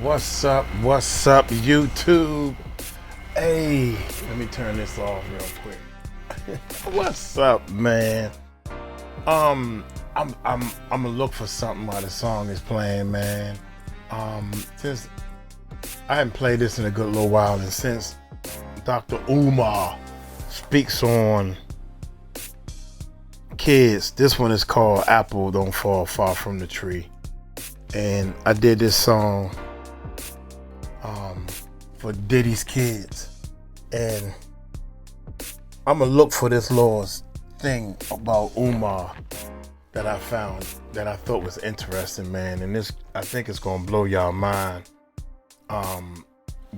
What's up, YouTube? Hey, let me turn this off real quick. What's up, man? I'm gonna look for something while the song is playing, man. Since I haven't played this in a good little while, and since Dr. Umar speaks on kids, this one is called Apple Don't Fall Far from the Tree. And I did this song for Diddy's kids, and I'm gonna look for this little thing about Umar that I found that I thought was interesting, man. And this, I think it's gonna blow y'all mind,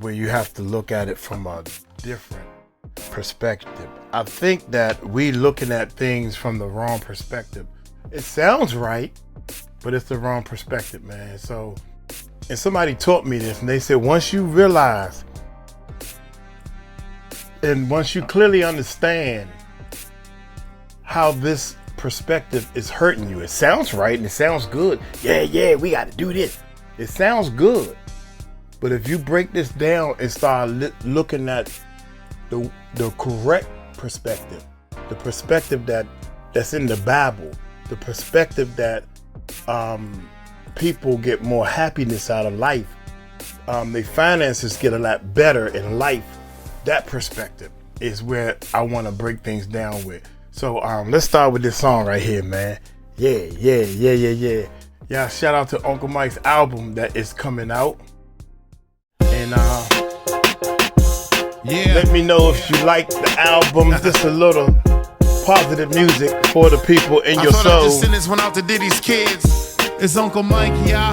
where you have to look at it from a different perspective. I think that we looking at things from the wrong perspective. It sounds right, but it's the wrong perspective, man. So, and somebody taught me this, and they said once you realize and once you clearly understand how this perspective is hurting you, it sounds right and it sounds good. Yeah, we got to do this. It sounds good. But if you break this down and start looking at the correct perspective, the perspective that's in the Bible, the perspective that people get more happiness out of life, their finances get a lot better in life. That perspective is where I want to break things down with. So let's start with this song right here, man. Yeah. Yeah, shout out to Uncle Mike's album that is coming out. And let me know if you like the album. Just a little positive music for the people in your soul. I just send this one out to Diddy's kids. It's Uncle Mike, yeah.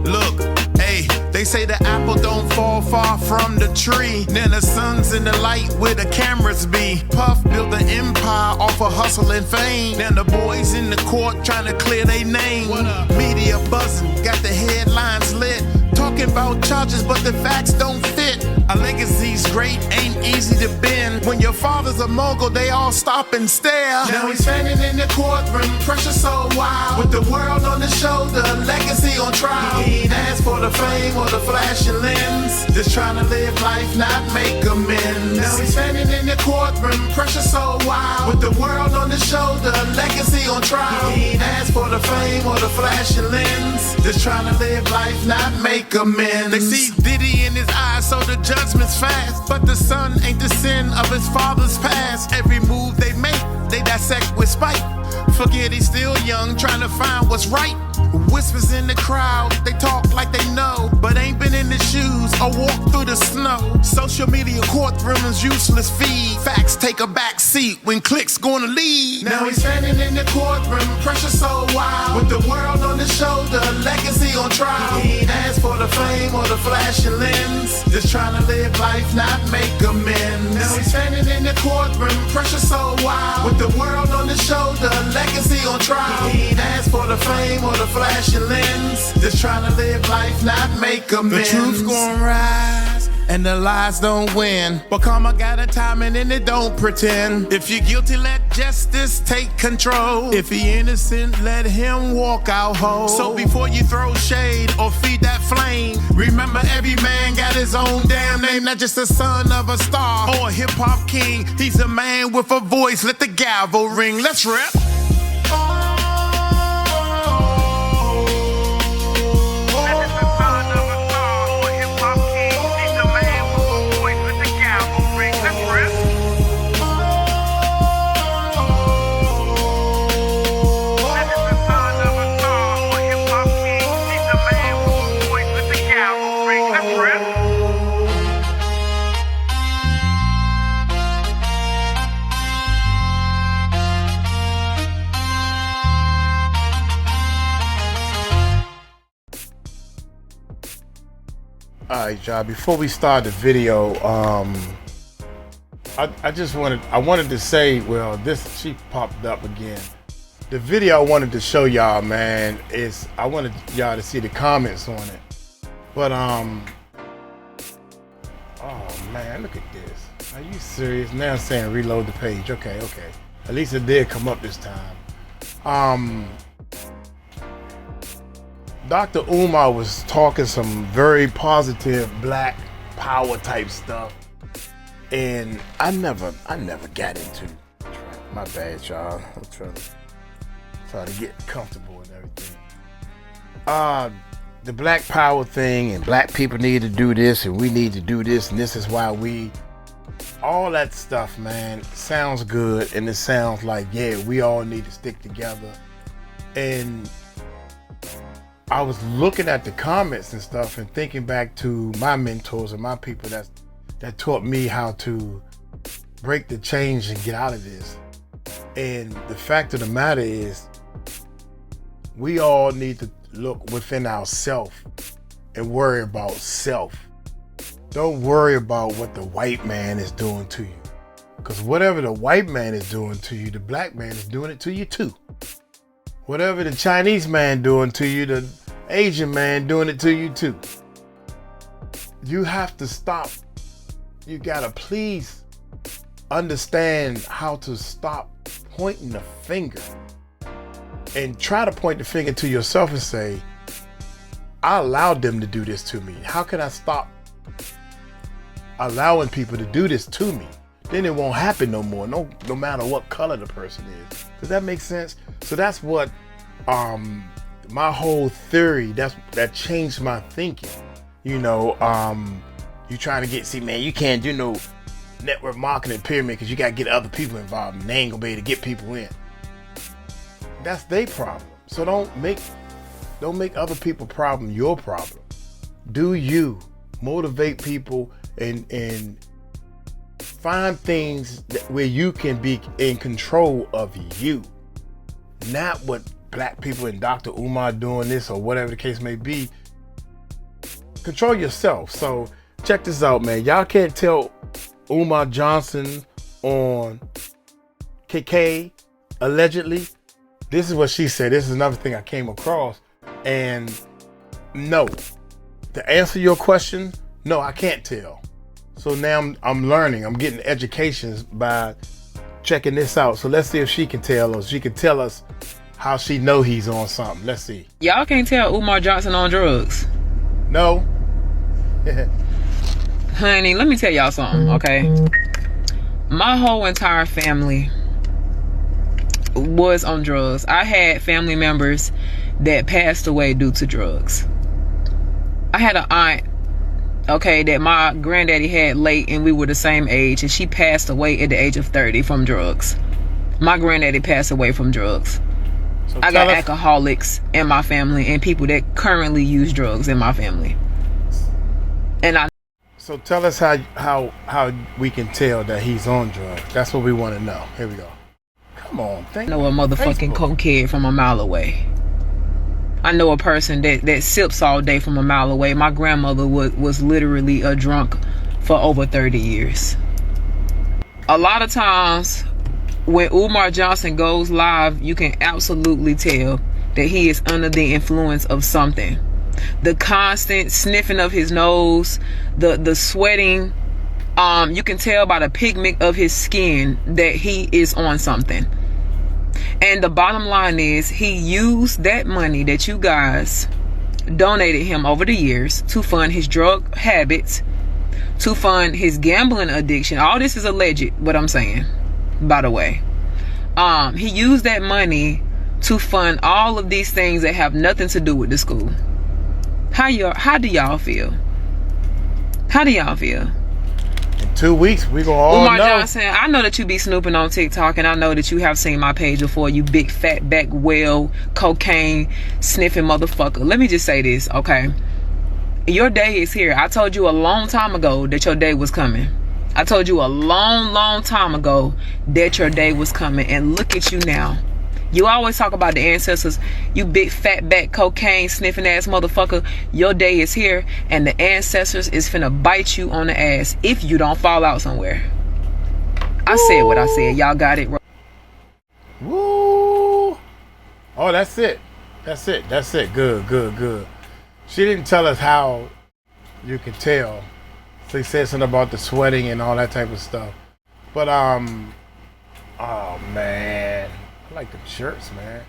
Look, hey, they say the apple don't fall far from the tree. Then the sun's in the light where the cameras be. Puff built an empire off of hustle and fame. Then the boys in the court trying to clear their name. Media buzzing, got the headlines lit. Talking about charges, but the facts don't fit. A legacy's great, ain't easy to bend. When your father's a mogul, they all stop and stare. Now he's standing in the courtroom, pressure so wild. With the world on his shoulder, legacy on trial. He ain't asked for the fame or the flashing lens. Just trying to live life, not make amends. Now he's standing in the courtroom, pressure so wild. With the world on his shoulder, legacy on trial. He ain't asked for the fame or the flashing lens. Just trying to live life, not make amends. They see Diddy in his eyes, so the judgment's fast. But the son ain't the sin of his father's past. Every move they make, they dissect with spite. Forget he's still young, trying to find what's right. Whispers in the crowd, they talk like they know, but ain't been in the shoes or walked through the snow. Social media courtroom is useless feed. Facts take a back seat when clicks gonna lead. Now he's standing in the courtroom, pressure so wild. With the world on his shoulder, legacy on trial. He ain't asked for the fame or the flashing lens. Just trying to live life, not make amends. Now he's standing in the courtroom, pressure so wild. With the world on his shoulder, legacy on trial. He ain't asked for the fame or the flashing lens. Just trying to live life, not make amends. The truth's gonna rise and the lies don't win. But karma got a timing and it don't pretend. If you're guilty, let justice take control. If he innocent, let him walk out whole. So before you throw shade or feed that flame, remember every man got his own damn name. Not just the son of a star or a hip-hop king. He's a man with a voice, let the gavel ring. Let's rap. Alright, y'all, before we start the video, I wanted to say, well, she popped up again. The video I wanted to show y'all, man, is I wanted y'all to see the comments on it. But oh man, look at this. Are you serious? Now it's saying reload the page. Okay. At least it did come up this time. Dr. Umar was talking some very positive black power type stuff. And I never got into it. My bad, y'all. I'm trying to get comfortable and everything. The black power thing and black people need to do this and we need to do this and this is why all that stuff, man, sounds good and it sounds like, yeah, we all need to stick together. And I was looking at the comments and stuff and thinking back to my mentors and my people that taught me how to break the change and get out of this. And the fact of the matter is, we all need to look within ourselves and worry about self. Don't worry about what the white man is doing to you. Because whatever the white man is doing to you, the black man is doing it to you too. Whatever the Chinese man doing to you, the Asian man doing it to you too. You have to stop. You gotta please understand how to stop pointing the finger and try to point the finger to yourself and say, I allowed them to do this to me. How can I stop allowing people to do this to me? Then it won't happen no more, no matter what color the person is. Does that make sense? So that's what my whole theory, that changed my thinking. You know, you trying to see, man, you can't do no network marketing pyramid because you got to get other people involved and they ain't gonna be able to get people in. That's their problem. So don't make other people's problem your problem. Do you motivate people and find things where you can be in control of you, not what black people and Dr. Umar doing this or whatever the case may be. Control yourself. So check this out, man. Y'all can't tell Umar Johnson on KK allegedly. This is what she said. This is another thing I came across. And no, to answer your question, no, I can't tell. So now I'm learning. I'm getting educations by checking this out. So let's see if she can tell us. She can tell us how she know he's on something. Let's see. Y'all can't tell Umar Johnson on drugs. No. Honey, let me tell y'all something, okay? My whole entire family was on drugs. I had family members that passed away due to drugs. I had an aunt, okay, that my granddaddy had late and we were the same age, and she passed away at the age of 30 from drugs. My granddaddy passed away from drugs. So I got alcoholics in my family and people that currently use drugs in my family. So tell us how we can tell that he's on drugs. That's what we want to know. Here we go. Come on, I know a motherfucking cokehead from a mile away. I know a person that sips all day from a mile away. My grandmother was literally a drunk for over 30 years. A lot of times when Umar Johnson goes live, you can absolutely tell that he is under the influence of something. The constant sniffing of his nose, the sweating, you can tell by the pigment of his skin that he is on something. And the bottom line is, he used that money that you guys donated him over the years to fund his drug habits, to fund his gambling addiction. All this is alleged, what I'm saying, by the way. He used that money to fund all of these things that have nothing to do with the school. How do y'all feel? How do y'all feel? In 2 weeks, we gonna all Umar know. Johnson, I know that you be snooping on TikTok, and I know that you have seen my page before, you big fat back whale, cocaine sniffing motherfucker. Let me just say this, okay? Your day is here. I told you a long time ago that your day was coming. I told you a long time ago that your day was coming, and look at you now. You always talk about the ancestors. You big fat back cocaine sniffing ass motherfucker. Your day is here, and the ancestors is finna bite you on the ass if you don't fall out somewhere. I said what I said. Y'all got it. Woo! Oh, that's it. That's it. Good. She didn't tell us how you can tell So he said something about the sweating and all that type of stuff. But oh man, I like the shirts, man.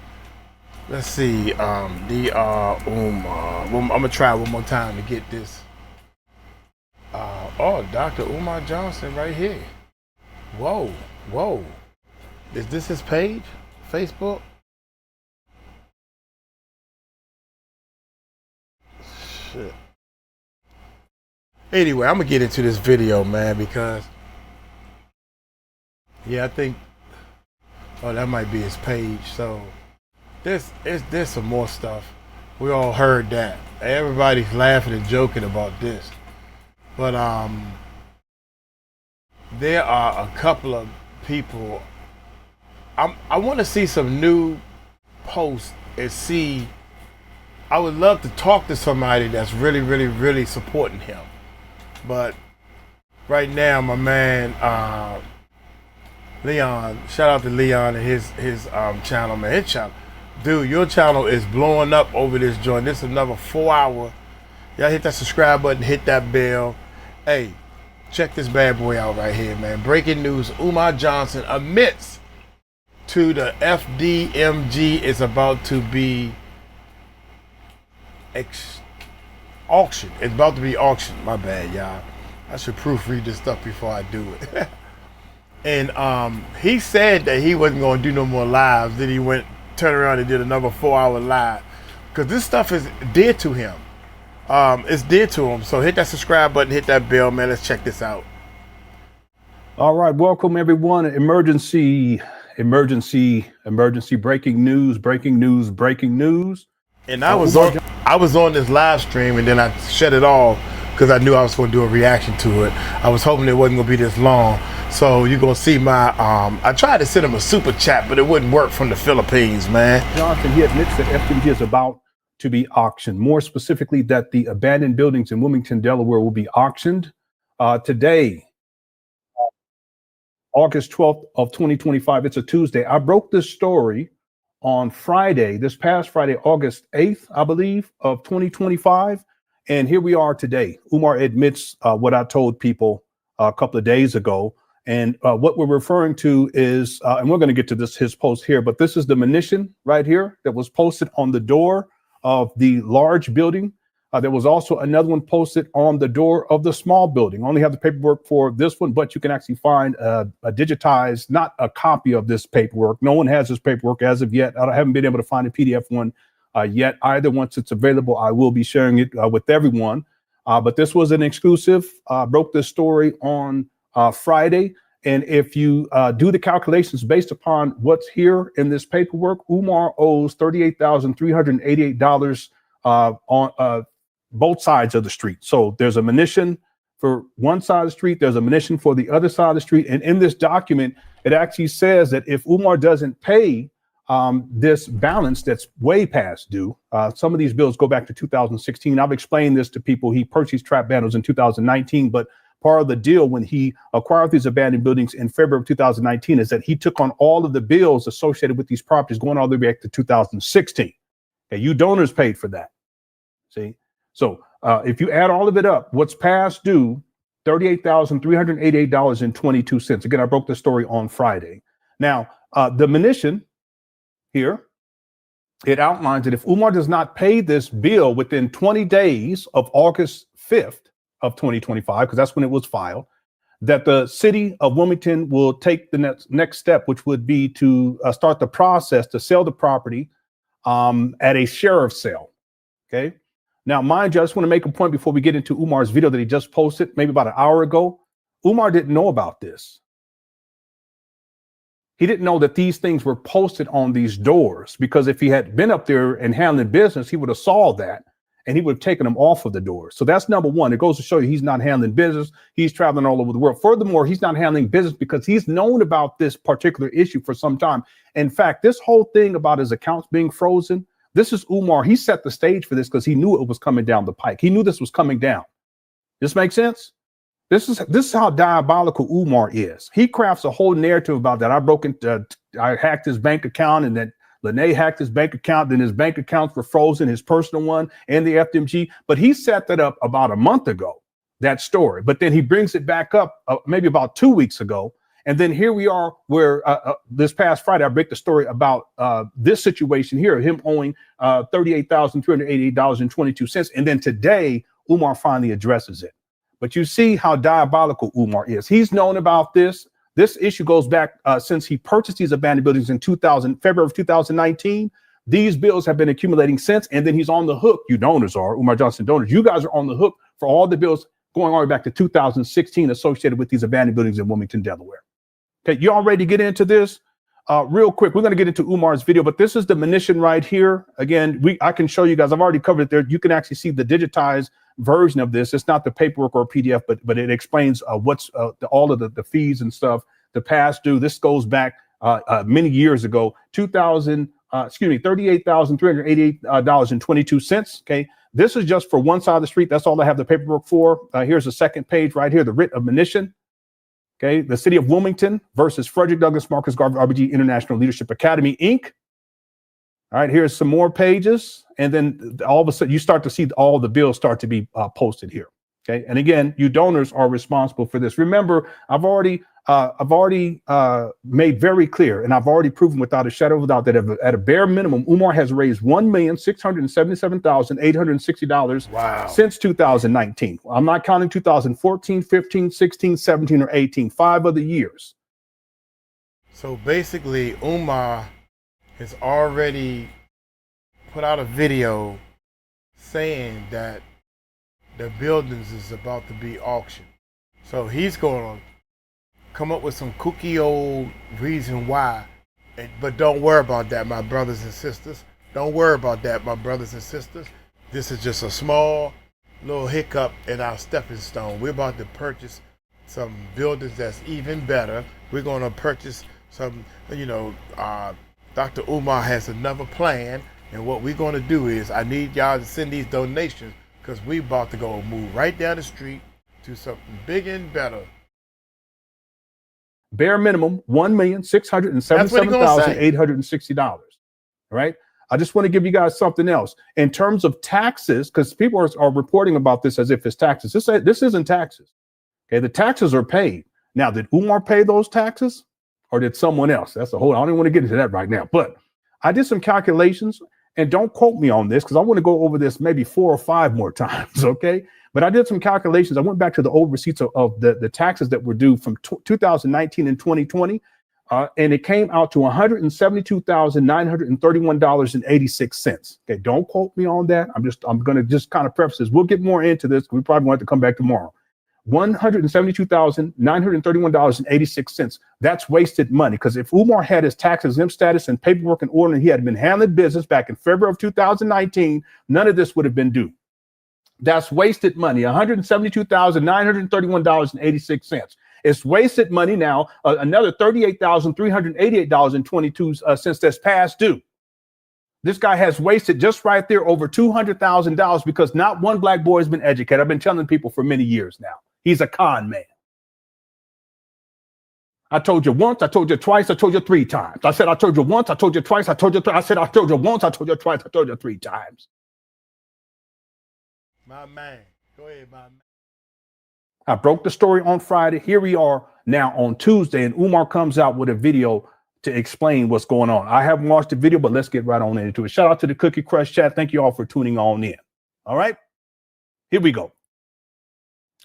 Let's see, I'm gonna try one more time to get this. Oh, Dr. Umar Johnson right here. Whoa. Is this his page? Facebook? Shit. Anyway, I'm gonna get into this video, man, because yeah, I think that might be his page. So there's some more stuff. We all heard that. Everybody's laughing and joking about this. But there are a couple of people. I want to see some new posts and see. I would love to talk to somebody that's really, really, really supporting him. But right now, my man Leon, shout out to Leon and his channel, man. His channel, dude, your channel is blowing up over this joint. This is another 4 hour. Y'all hit that subscribe button, hit that bell. Hey, check this bad boy out right here, man. Breaking news: Umar Johnson admits to the FDMG is about to be auctioned. It's about to be auctioned. My bad, y'all. I should proofread this stuff before I do it. And he said that he wasn't going to do no more lives. Then he turned around and did another 4 hour live, because this stuff is dear to him. It's dear to him. So hit that subscribe button, hit that bell, man. Let's check this out. All right, welcome everyone. Emergency, breaking news. And I was on this live stream, and then I shut it off because I knew I was going to do a reaction to it. I was hoping it wasn't going to be this long. So you're going to see my, I tried to send him a super chat, but it wouldn't work from the Philippines, man. Johnson, he admits that FDMG is about to be auctioned. More specifically, that the abandoned buildings in Wilmington, Delaware will be auctioned today, August 12th of 2025. It's a Tuesday. I broke this story on Friday, this past Friday, August 8th, I believe, of 2025. And here we are today. Umar admits what I told people a couple of days ago. And what we're referring to is, and we're going to get to his post here, but this is the munition right here that was posted on the door of the large building. There was also another one posted on the door of the small building. I only have the paperwork for this one, but you can actually find a digitized, not a copy of this paperwork. No one has this paperwork as of yet. I haven't been able to find a PDF one yet either. Once it's available, I will be sharing it with everyone. But this was an exclusive. Broke this story on Friday. And if you do the calculations based upon what's here in this paperwork, Umar owes $38,388 on both sides of the street. So there's a munition for one side of the street, there's a munition for the other side of the street. And in this document, it actually says that if Umar doesn't pay this balance that's way past due, some of these bills go back to 2016. I've explained this to people. He purchased trap bundles in 2019, but part of the deal when he acquired these abandoned buildings in February of 2019 is that he took on all of the bills associated with these properties going all the way back to 2016. Okay, you donors paid for that. See? So if you add all of it up, what's past due, $38,388.22. Again, I broke the story on Friday. Now, the munition here, it outlines that if Umar does not pay this bill within 20 days of August 5th of 2025, because that's when it was filed, that the city of Wilmington will take the next step, which would be to start the process to sell the property at a sheriff's sale. Okay. Now, mind you, I just want to make a point before we get into Umar's video that he just posted maybe about an hour ago. Umar didn't know about this. He didn't know that these things were posted on these doors, because if he had been up there and handling business, he would have saw that and he would have taken them off of the doors. So that's number one. It goes to show you he's not handling business. He's traveling all over the world. Furthermore, he's not handling business because he's known about this particular issue for some time. In fact, this whole thing about his accounts being frozen, this is Umar. He set the stage for this because he knew it was coming down the pike. He knew this was coming down. This makes sense? This is how diabolical Umar is. He crafts a whole narrative about that. I hacked his bank account, and then Lene hacked his bank account. Then his bank accounts were frozen, his personal one and the FDMG. But he set that up about a month ago. that story. But then he brings it back up maybe about 2 weeks ago. And then here we are where this past Friday, I break the story about this situation here, him owing $38,388.22. And then today, Umar finally addresses it. But you see how diabolical Umar is. He's known about this. This issue goes back since he purchased these abandoned buildings in February of 2019. These bills have been accumulating since. And then he's on the hook. You donors are, Umar Johnson donors. You guys are on the hook for all the bills going all the way back to 2016 associated with these abandoned buildings in Wilmington, Delaware. Okay, you all ready to get into this? Real quick, we're going to get into Umar's video, but this is the munition right here. Again, I can show you guys. I've already covered it there. You can actually see the digitized version of this. It's not the paperwork or PDF, but it explains what's all of the fees and stuff, the past due. This goes back many years ago, $38,388.22. Okay, this is just for one side of the street. That's all I have the paperwork for. Here's the second page right here, the writ of munition. Okay, the city of Wilmington versus Frederick Douglass Marcus Garvey RBG International Leadership Academy, Inc. All right, here's some more pages. And then all of a sudden you start to see all the bills start to be posted here. Okay, and again, you donors are responsible for this. Remember, I've already made very clear, and I've already proven without a shadow of a doubt that at a bare minimum, Umar has raised $1,677,860 since 2019. I'm not counting 2014, 15, 16, 17, or 18, 5 other years. So basically, Umar has already put out a video saying that the buildings is about to be auctioned. So he's going to come up with some kooky old reason why. But don't worry about that, my brothers and sisters. Don't worry about that, my brothers and sisters. This is just a small little hiccup in our stepping stone. We're about to purchase some buildings that's even better. We're going to purchase some, Dr. Umar has another plan. And what we're going to do is I need y'all to send these donations because we about to go move right down the street to something big and better. Bare minimum, $1,677,860. All right. I just want to give you guys something else in terms of taxes, because people are reporting about this as if it's taxes. This isn't taxes. Okay. The taxes are paid. Now, did Umar pay those taxes or did someone else? That's a whole, I don't even want to get into that right now, but I did some calculations. And don't quote me on this because I want to go over this maybe 4 or 5 more times, okay? But I did some calculations. I went back to the old receipts of the taxes that were due from 2019 and 2020, and it came out to $172,931.86. Okay, don't quote me on that. I'm going to just kind of preface this. We'll get more into this. We probably want to come back tomorrow. $172,931.86. That's wasted money because if Umar had his tax exempt status and paperwork in order and he had been handling business back in February of 2019, none of this would have been due. That's wasted money, $172,931.86. It's wasted money now, another $38,388.22 since that's past due. This guy has wasted just right there over $200,000 because not one black boy has been educated. I've been telling people for many years now. He's a con man. I told you once, I told you twice, I told you 3 times. I said I told you once, I told you twice, I told you I said I told you once, I told you twice, I told you 3 times. My man. Go ahead, my man. I broke the story on Friday. Here we are now on Tuesday, and Umar comes out with a video to explain what's going on. I haven't watched the video, but let's get right on into it. Shout out to the Cookie Crush chat. Thank you all for tuning on in. All right, here we go.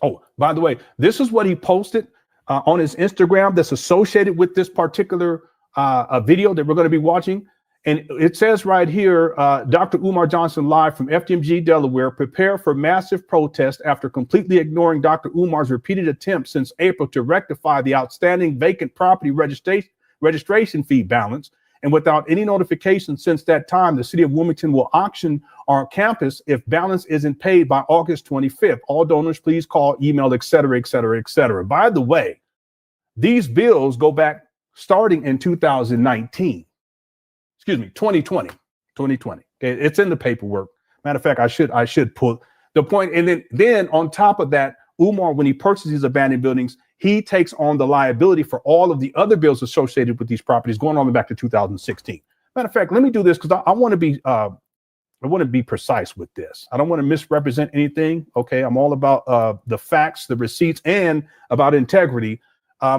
Oh, by the way, this is what he posted on his Instagram that's associated with this particular video that we're going to be watching. And it says right here, Dr. Umar Johnson live from FDMG, Delaware, prepare for massive protest after completely ignoring Dr. Umar's repeated attempts since April to rectify the outstanding vacant property registration fee balance. And without any notification since that time, the city of Wilmington will auction our campus if balance isn't paid by August 25th. All donors, please call, email, et cetera, et cetera, et cetera. By the way, these bills go back starting in 2020. Okay, it's in the paperwork. Matter of fact, I should pull the point. And then on top of that, Umar, when he purchases these abandoned buildings, he takes on the liability for all of the other bills associated with these properties going all the way back to 2016. Matter of fact, let me do this because I want to be I want to be precise with this. I don't want to misrepresent anything. Okay. I'm all about the facts, the receipts, and about integrity.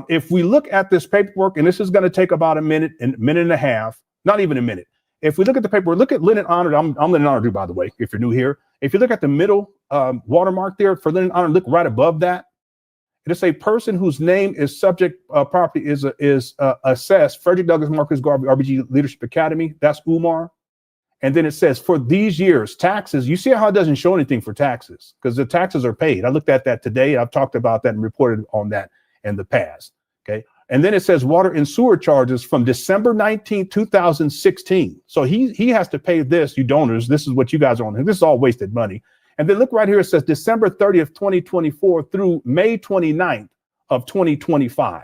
If we look at this paperwork, and this is going to take about a minute and a half, not even a minute. If we look at the paperwork, look at Linen Honor. I'm Linen Honor too, by the way, if you're new here. If you look at the middle watermark there for Linen Honor, look right above that. It is a person whose name is subject property is assessed. Frederick Douglass Marcus Garvey, RBG Leadership Academy. That's Umar. And then it says for these years, taxes, you see how it doesn't show anything for taxes because the taxes are paid. I looked at that today. I've talked about that and reported on that in the past. Okay. And then it says water and sewer charges from December 19, 2016. So he has to pay this, you donors. This is what you guys are on. This is all wasted money. And then look right here. It says December 30th, 2024 through May 29th of 2025.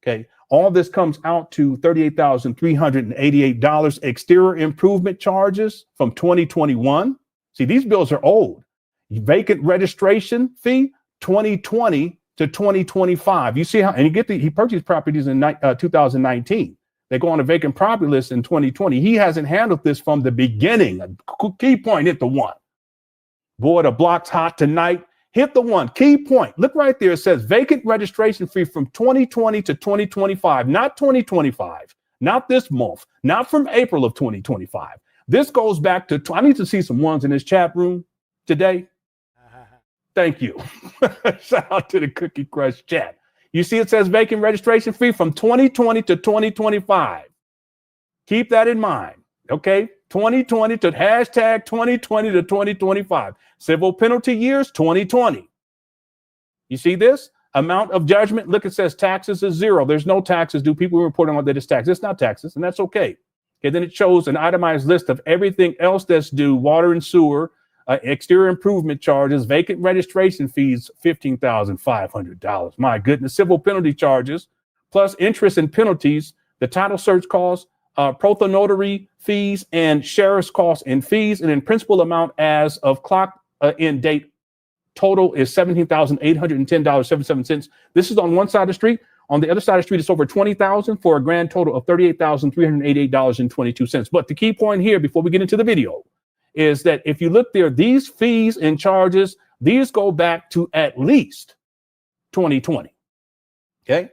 Okay. All this comes out to $38,388. Exterior improvement charges from 2021. See, these bills are old. Vacant registration fee, 2020 to 2025. You see how, and he purchased properties in 2019. They go on a vacant property list in 2020. He hasn't handled this from the beginning. Key point, hit the one. Boy, the block's hot tonight. Hit the one. Key point. Look right there. It says vacant registration fee from 2020 to 2025, not 2025, not this month, not from April of 2025. This goes back to, I need to see some ones in this chat room today. Thank you. Shout out to the Cookie Crush chat. You see, it says vacant registration fee from 2020 to 2025. Keep that in mind. Okay. 2020 to hashtag 2020 to 2025. Civil penalty years, 2020. You see this? Amount of judgment. Look, it says taxes is zero. There's no taxes due. People reporting on that it's taxes. It's not taxes, and that's okay. Okay, then it shows an itemized list of everything else that's due: water and sewer, exterior improvement charges, vacant registration fees, $15,500. My goodness. Civil penalty charges, plus interest and penalties, the title search costs, protonotary fees, and sheriff's costs and fees, and then principal amount as of clock in date total is $17,810.77. This is on one side of the street. On the other side of the street, it's over $20,000 for a grand total of $38,388.22. But the key point here, before we get into the video, is that if you look there, these fees and charges, these go back to at least 2020. Okay.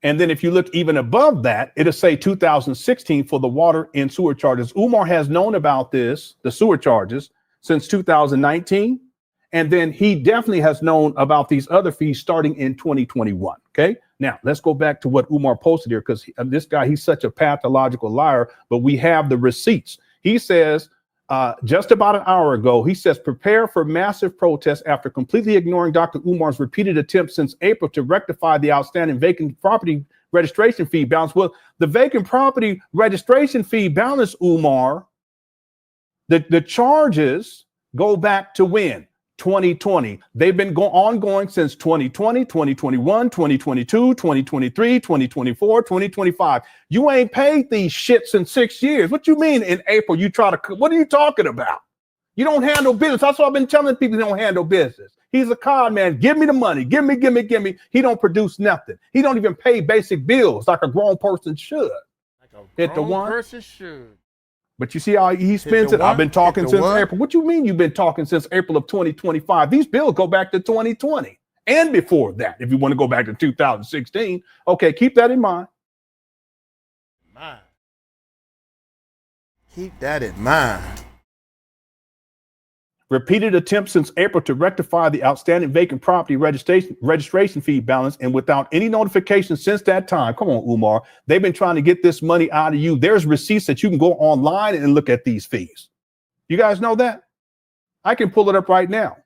And then if you look even above that, it'll say 2016 for the water and sewer charges. Umar has known about this, the sewer charges, since 2019. And then he definitely has known about these other fees starting in 2021. Okay. Now let's go back to what Umar posted here, because this guy, he's such a pathological liar, but we have the receipts. He says, just about an hour ago, he says, prepare for massive protests after completely ignoring Dr. Umar's repeated attempts since April to rectify the outstanding vacant property registration fee balance. Well, the vacant property registration fee balance, Umar, the charges go back to when? 2020. They've been ongoing since 2020, 2021, 2022, 2023, 2024, 2025. You ain't paid these shits in 6 years. What you mean in April you try to, what are you talking about? You don't handle business. That's what I've been telling people. You don't handle business. He's a con man. Give me the money. Give me. He don't produce nothing. He don't even pay basic bills like a grown person should. Like a Hit the one. person should. But you see how he spends it. I've been talking since April. What you mean you've been talking since April of 2025? These bills go back to 2020 and before that. If you want to go back to 2016, okay, keep that in mind. Keep that in mind. Repeated attempts since April to rectify the outstanding vacant property registration fee balance, and without any notification since that time. Come on, Umar. They've been trying to get this money out of you. There's receipts that you can go online and look at these fees. You guys know that? I can pull it up right now.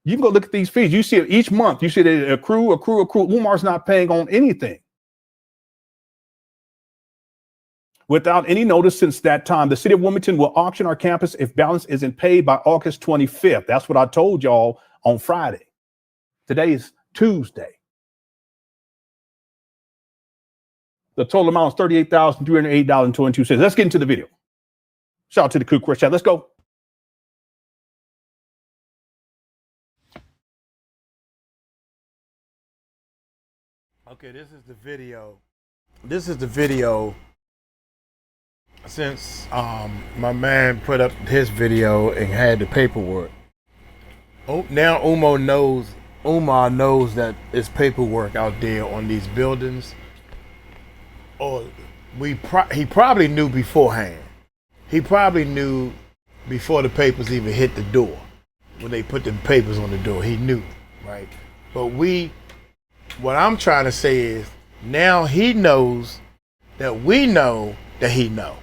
You can go look at these fees. You see it each month. You see they accrue. Umar's not paying on anything. Without any notice since that time, the city of Wilmington will auction our campus if balance isn't paid by August 25th. That's what I told y'all on Friday. Today is Tuesday. The total amount is $38,308.22. Let's get into the video. Shout out to the Cook Crush chat. Let's go. Okay, this is the video. This is the video. since my man put up his video and had the paperwork. Oh, now Umar knows that there's paperwork out there on these buildings. Or he probably knew beforehand. He probably knew before the papers even hit the door. When they put the papers on the door, he knew, right? But what I'm trying to say is, now he knows that we know that he know.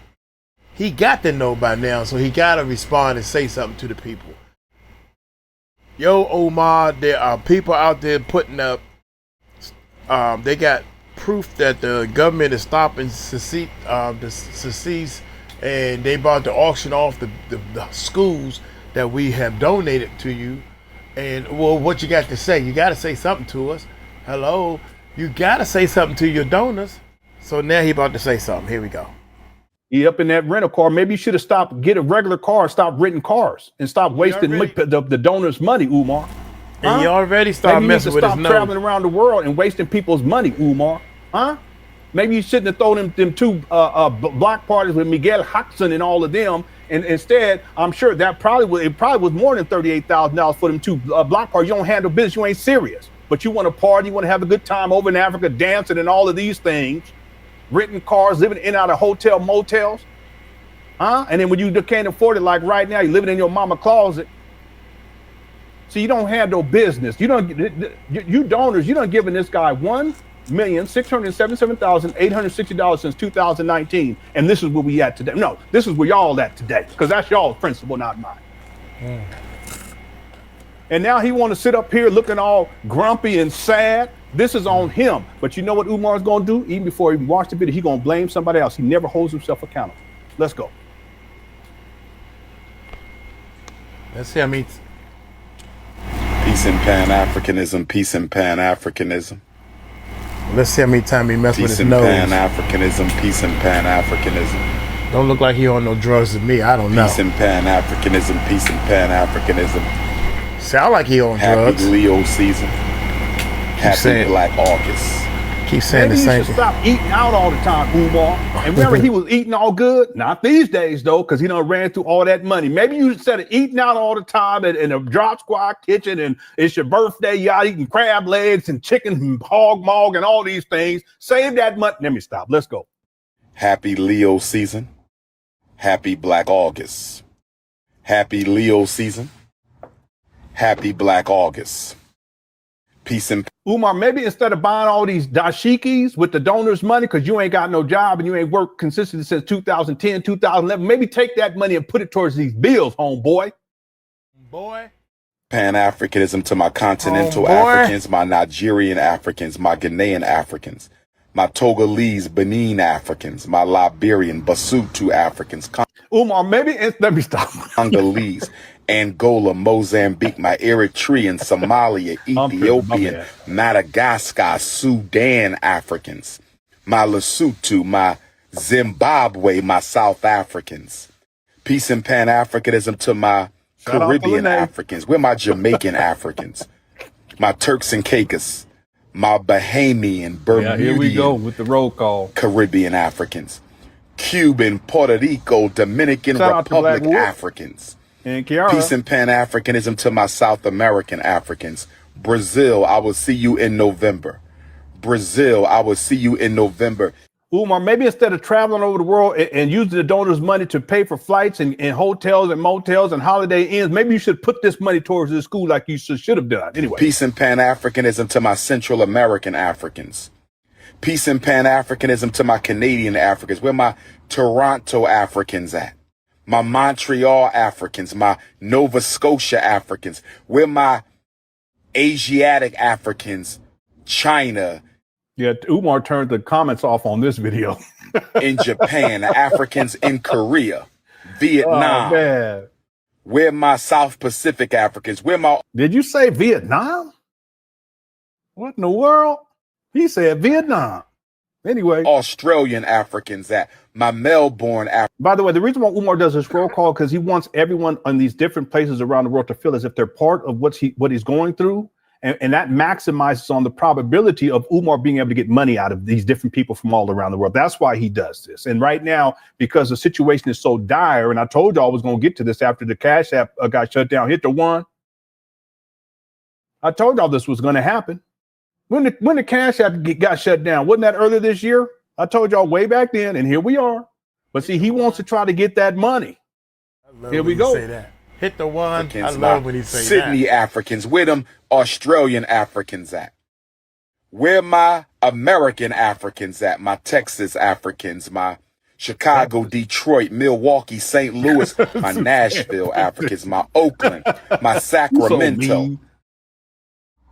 He got to know by now, so he got to respond and say something to the people. Yo, Omar, there are people out there putting up, they got proof that the government is stopping the secease, and they about to auction off the schools that we have donated to you. And, well, what you got to say? You got to say something to us. Hello? You got to say something to your donors. So now he about to say something. Here we go. He up in that rental car. Maybe you should have stopped, get a regular car, stop renting cars, and stop wasting the donors' money, Umar. And he already started messing with his nose. Stop traveling around the world and wasting people's money, Umar. Huh? Maybe you shouldn't have thrown them two block parties with Miguel Hudson and all of them. And instead, I'm sure that it probably was more than $38,000 for them two block parties. You don't handle business. You ain't serious. But you want to party. You want to have a good time over in Africa, dancing and all of these things. Renting cars, living in and out of hotel motels. Huh? And then when you can't afford it, like right now, you're living in your mama closet. So you don't handle business. You donors, you done given this guy $1,677,860 since 2019, and this is where we at today. No, this is where y'all at today, because that's y'all's principle, not mine. And now he want to sit up here looking all grumpy and sad. This is on him. But you know what Umar's going to do? Even before he watched the video, he's going to blame somebody else. He never holds himself accountable. Let's go. Let's see. I mean, peace and Pan-Africanism. Peace and Pan-Africanism. Let's see how many times he messed with his nose. Peace and Pan-Africanism. Peace and Pan-Africanism. Don't look like he on no drugs to me. I don't know. Peace and Pan-Africanism. Peace and Pan-Africanism. Sound like he on drugs. Happy Leo season. Happy Black August. Keep saying Maybe the same you should thing. stop eating out all the time, Umar. And remember, he was eating all good. Not these days, though, because he done ran through all that money. Maybe you instead of eating out all the time in a drop squad kitchen, and it's your birthday, y'all eating crab legs and chicken and hog mog and all these things. Save that money. Let me stop. Let's go. Happy Leo season. Happy Black August. Happy Leo season. Happy Black August. Peace and Umar, maybe instead of buying all these dashikis with the donors' money, because you ain't got no job and you ain't worked consistently since 2010, 2011, maybe take that money and put it towards these bills, homeboy. Pan-Africanism to my continental Africans, my Nigerian Africans, my Ghanaian Africans, my Togolese, Benin Africans, my Liberian, Basutu Africans, Umar, maybe let me stop. Congolese, Angola, Mozambique, my Eritrean, Somalia, Ethiopian, Madagascar, Sudan Africans, my Lesotho, my Zimbabwe, my South Africans. Peace and Pan-Africanism to my Caribbean Africans. We're my Jamaican Africans, my Turks and Caicos, my Bahamian, Bermudian, here we go with the roll call. Caribbean Africans, Cuban, Puerto Rico, Dominican Republic Africans. And Kiara. Peace and Pan-Africanism to my South American Africans. Brazil, I will see you in November. Brazil, I will see you in November. Umar, maybe instead of traveling over the world and using the donors' money to pay for flights and hotels and motels and holiday inns, maybe you should put this money towards the school like you should have done. Anyway. Peace and Pan-Africanism to my Central American Africans. Peace and Pan-Africanism to my Canadian Africans. Where my Toronto Africans at? My Montreal Africans, my Nova Scotia Africans. Where my Asiatic Africans? China. Yeah, Umar turned the comments off on this video. In Japan, Africans in Korea, Vietnam. Oh, man. Where my South Pacific Africans? Where my... Did you say Vietnam? What in the world? He said Vietnam. Anyway. Australian Africans at? My Melbourne Africans. By the way, the reason why Umar does this roll call, because he wants everyone on these different places around the world to feel as if they're part of what he's going through. And that maximizes on the probability of Umar being able to get money out of these different people from all around the world. That's why he does this. And right now, because the situation is so dire, and I told y'all I was going to get to this after the Cash App got shut down, hit the one. I told y'all this was going to happen. When the Cash App got shut down, wasn't that earlier this year? I told y'all way back then, and here we are. But see, he wants to try to get that money. Here we go. Say that. Hit the one. Africans, I love when he say Sydney that. Africans, where them Australian Africans at? Where my American Africans at? My Texas Africans, my Chicago, Detroit, Milwaukee, St. Louis, my Nashville Africans, my Oakland, my Sacramento,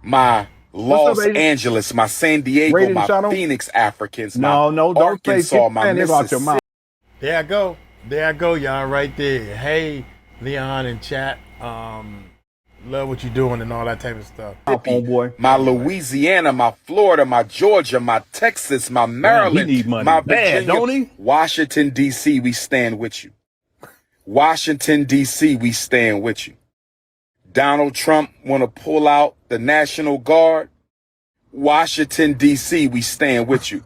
my Los Angeles, my San Diego, my Phoenix Africans, my Arkansas, my Mississippi. There I go. There I go, y'all, right there. Hey, Leon in chat. Love what you're doing and all that type of stuff. My Louisiana, my Florida, my Georgia, my Texas, my Maryland, my Virginia, Washington, D.C., we stand with you. Washington, D.C., we stand with you. Donald Trump want to pull out the National Guard. Washington, D.C., we stand with you.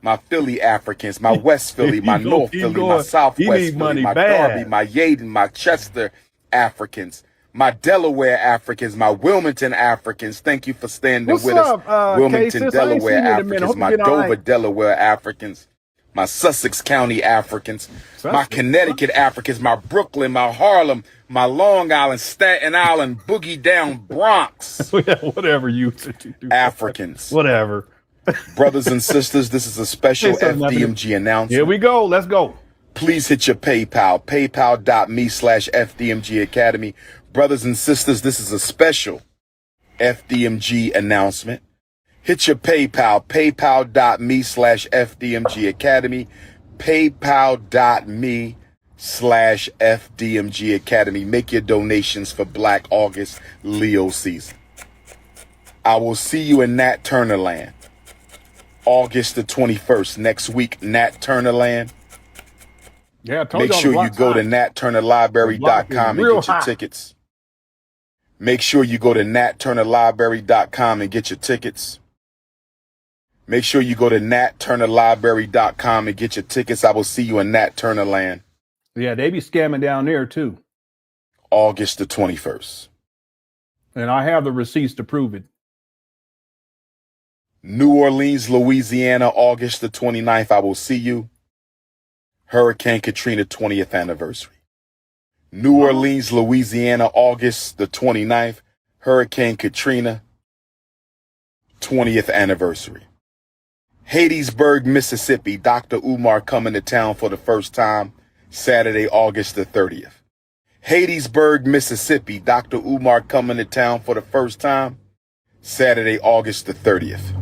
My Philly Africans, my West Philly, my North Philly, my Southwest Philly, my Derby, my Yaden, my Chester Africans, my Delaware Africans, my Wilmington Africans. Thank you for standing with us. Wilmington, Delaware Africans, my Dover, Delaware Africans, my Sussex County Africans, my Connecticut Africans, my Brooklyn, my Harlem, my Long Island, Staten Island, Boogie Down Bronx. Whatever you Africans. Whatever. Brothers and sisters, this is a special FDMG announcement. Here we go. Let's go. Please hit your PayPal, paypal.me/FDMG Academy. Brothers and sisters, this is a special FDMG announcement. Hit your PayPal, paypal.me/FDMG Academy, paypal.me/FDMG Academy. Make your donations for Black August Leo season. I will see you in Nat Turner Land. August the 21st, next week, Nat Turner Land. Yeah, I told Make sure you go to natturnerlibrary.com and get your tickets. Make sure you go to natturnerlibrary.com and get your tickets. Make sure you go to natturnerlibrary.com and get your tickets. I will see you in Nat Turner Land. Yeah, they be scamming down there too. August the 21st. And I have the receipts to prove it. New Orleans, Louisiana, August the 29th. I will see you. Hurricane Katrina 20th anniversary. New Orleans, Louisiana, August the 29th. Hurricane Katrina 20th anniversary. Hattiesburg, Mississippi. Dr. Umar coming to town for the first time. Saturday, August the 30th. Hattiesburg, Mississippi. Dr. Umar coming to town for the first time. Saturday, August the 30th.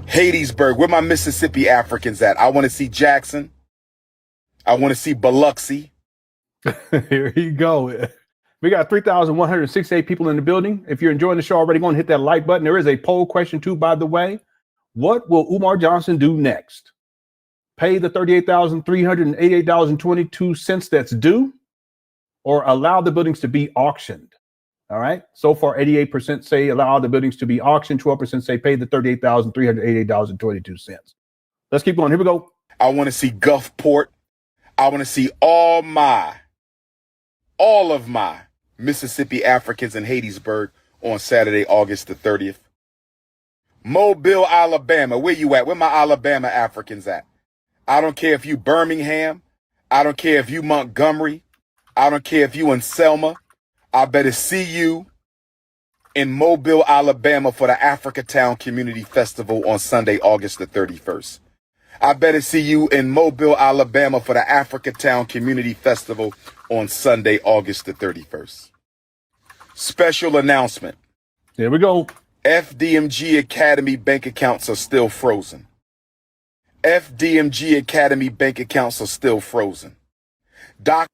Hattiesburg, where my Mississippi Africans at? I want to see Jackson. I want to see Biloxi. Here you go. We got 3,168 people in the building. If you're enjoying the show already, go and hit that like button. There is a poll question too, by the way. What will Umar Johnson do next? Pay the $38,388.22 that's due, or allow the buildings to be auctioned? All right. So far, 88% say allow the buildings to be auctioned. 12% say pay the $38,388.22. Let's keep going. Here we go. I want to see Gulfport. I want to see all of my Mississippi Africans in Hattiesburg on Saturday, August the 30th. Mobile, Alabama. Where you at? Where my Alabama Africans at? I don't care if you Birmingham. I don't care if you Montgomery. I don't care if you in Selma. I better see you in Mobile, Alabama for the Africatown Community Festival on Sunday, August the 31st. I better see you in Mobile, Alabama for the Africatown Community Festival on Sunday, August the 31st. Special announcement. Here we go. FDMG Academy bank accounts are still frozen. FDMG Academy bank accounts are still frozen. Well,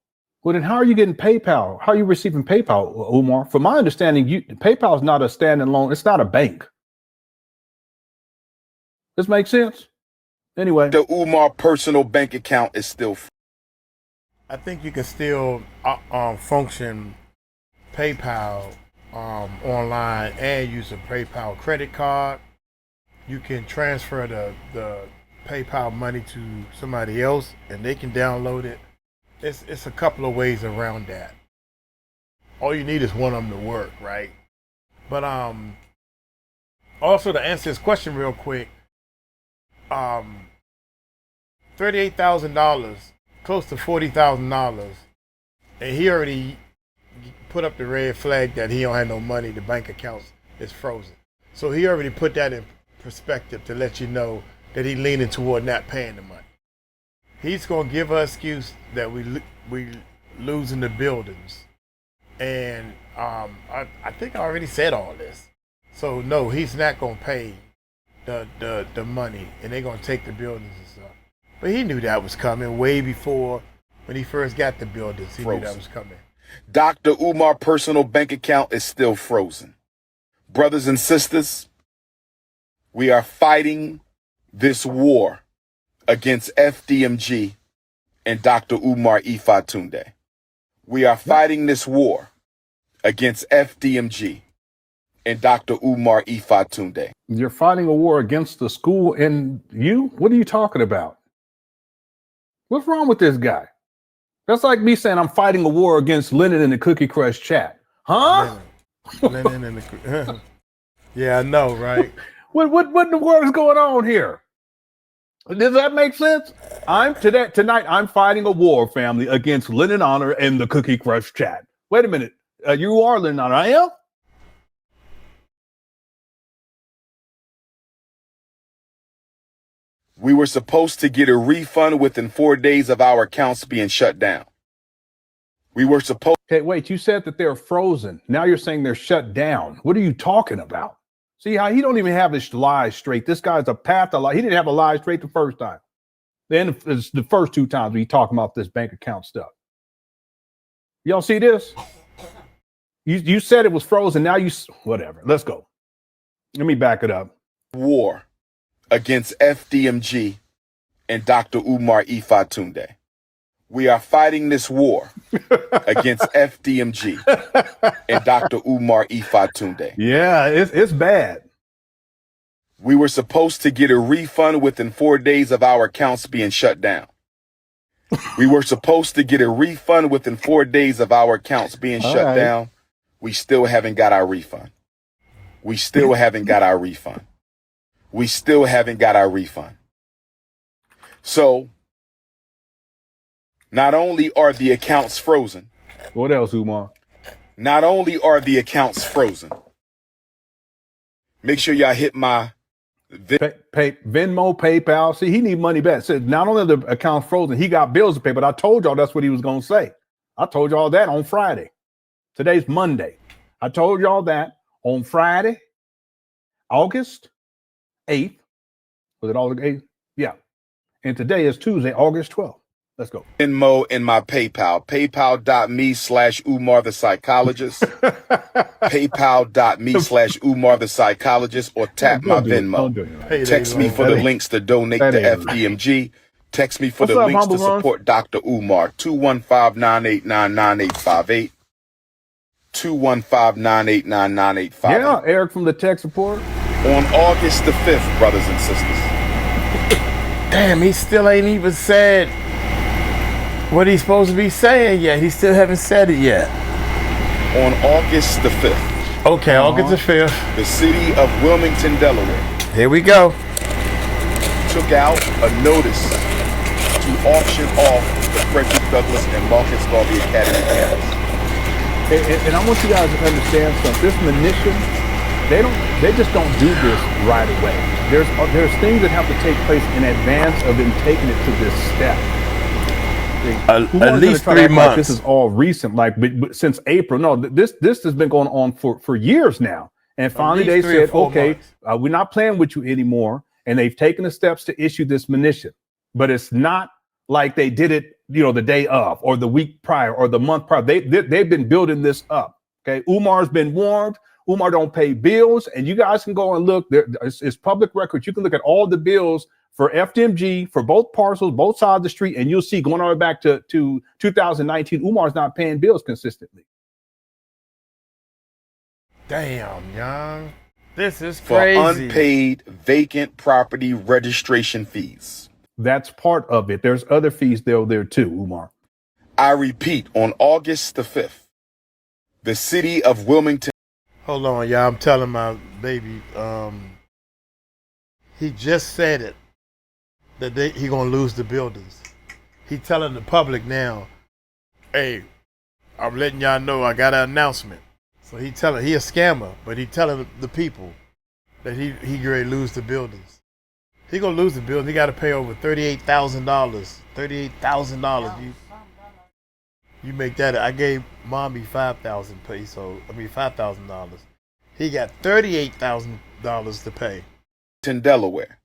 then how are you getting PayPal? How are you receiving PayPal, Umar? From my understanding, PayPal is not a standalone. It's not a bank. This makes sense? Anyway. The Umar personal bank account is still I think you can still function PayPal online and use a PayPal credit card. You can transfer the PayPal money to somebody else and they can download it. It's a couple of ways around that. All you need is one of them to work, right? But also to answer this question real quick, $38,000, close to $40,000, and he already put up the red flag that he don't have no money. The bank accounts is frozen. So he already put that in perspective to let you know that he's leaning toward not paying the money. He's gonna give us excuse that we losing the buildings, and I think I already said all this. So no, he's not gonna pay the money, and they're gonna take the buildings and stuff. But he knew that was coming way before when he first got the buildings. He knew that was coming. Dr. Umar personal bank account is still frozen. Brothers and sisters, we are fighting this war against FDMG and Dr. Umar Ifatunde. We are fighting this war against FDMG and Dr. Umar Ifatunde. You're fighting a war against the school and you? What are you talking about? What's wrong with this guy? That's like me saying I'm fighting a war against Lennon in the Cookie Crush chat. Huh? Lennon in the yeah, I know, right? What in the world is going on here? Does that make sense? Tonight I'm fighting a war, family, against Lennon Honor and the Cookie Crush chat. Wait a minute. You are Lennon Honor. I am? We were supposed to get a refund within 4 days of our accounts being shut down. We were supposed. Okay, wait, you said that they're frozen. Now you're saying they're shut down. What are you talking about? See how he don't even have his lies straight. This guy's a path to lie. He didn't have a lie straight the first time. Then it's the first two times we talking about this bank account stuff. Y'all see this? You said it was frozen. Now whatever. Let's go. Let me back it up. War against FDMG and Dr. Umar Ifatunde. We are fighting this war against FDMG and Dr. Umar Ifatunde. Yeah, it's bad. We were supposed to get a refund within 4 days of our accounts being shut down. We were supposed to get a refund within 4 days of our accounts being shut down. We still haven't got our refund. We still haven't got our refund. We still haven't got our refund. So, not only are the accounts frozen. What else, Umar? Not only are the accounts frozen. Make sure y'all hit my Venmo, PayPal. See, he need money back. So not only are the accounts frozen, he got bills to pay, but I told y'all that's what he was going to say. I told y'all that on Friday. Today's Monday. I told y'all that on Friday, August 8th. Was it August 8th? Yeah. And today is Tuesday, August 12th. Let's go. Venmo and my PayPal. PayPal.me/Umar the Psychologist. PayPal.me/Umar the Psychologist, or tap my Venmo. Text me for the links to donate to FDMG. Text me for the links to support Dr. Umar. 215-989-9858. 215-989-9858. Yeah, Eric from the tech support. On August the 5th, brothers and sisters. Damn, he still ain't even said what he's supposed to be saying yet. He still haven't said it yet. On August the 5th. Okay, August the 5th. The city of Wilmington, Delaware. Here we go. Took out a notice to auction off the Frederick Douglass and Marcus Garvey Academy campus. And I want you guys to understand something. This munition, they just don't do this right away. There's things that have to take place in advance of them taking it to this step. At least 3 months. Like this is all recent, but since April. No, this has been going on for years now. And finally they said, okay, we're not playing with you anymore. And they've taken the steps to issue this munition. But it's not like they did it, the day of or the week prior or the month prior. They've been building this up. Okay, Umar's been warned. Umar don't pay bills, and you guys can go and look. It's public records. You can look at all the bills for FDMG for both parcels, both sides of the street, and you'll see going all the way back to 2019, Umar's not paying bills consistently. Damn, young. This is for crazy. unpaid vacant property registration fees. That's part of it. There's other fees there too, Umar. I repeat, on August the 5th, the city of Wilmington. Hold on, y'all. I'm telling my baby, he just said it, that he gonna lose the buildings. He telling the public now, hey, I'm letting y'all know I got an announcement. So he a scammer, but he telling the people that he ready to lose the buildings. He gonna lose the building. He got to pay over $38,000. $38,000. You make that. I gave mommy $5,000. He got $38,000 to pay. In Delaware,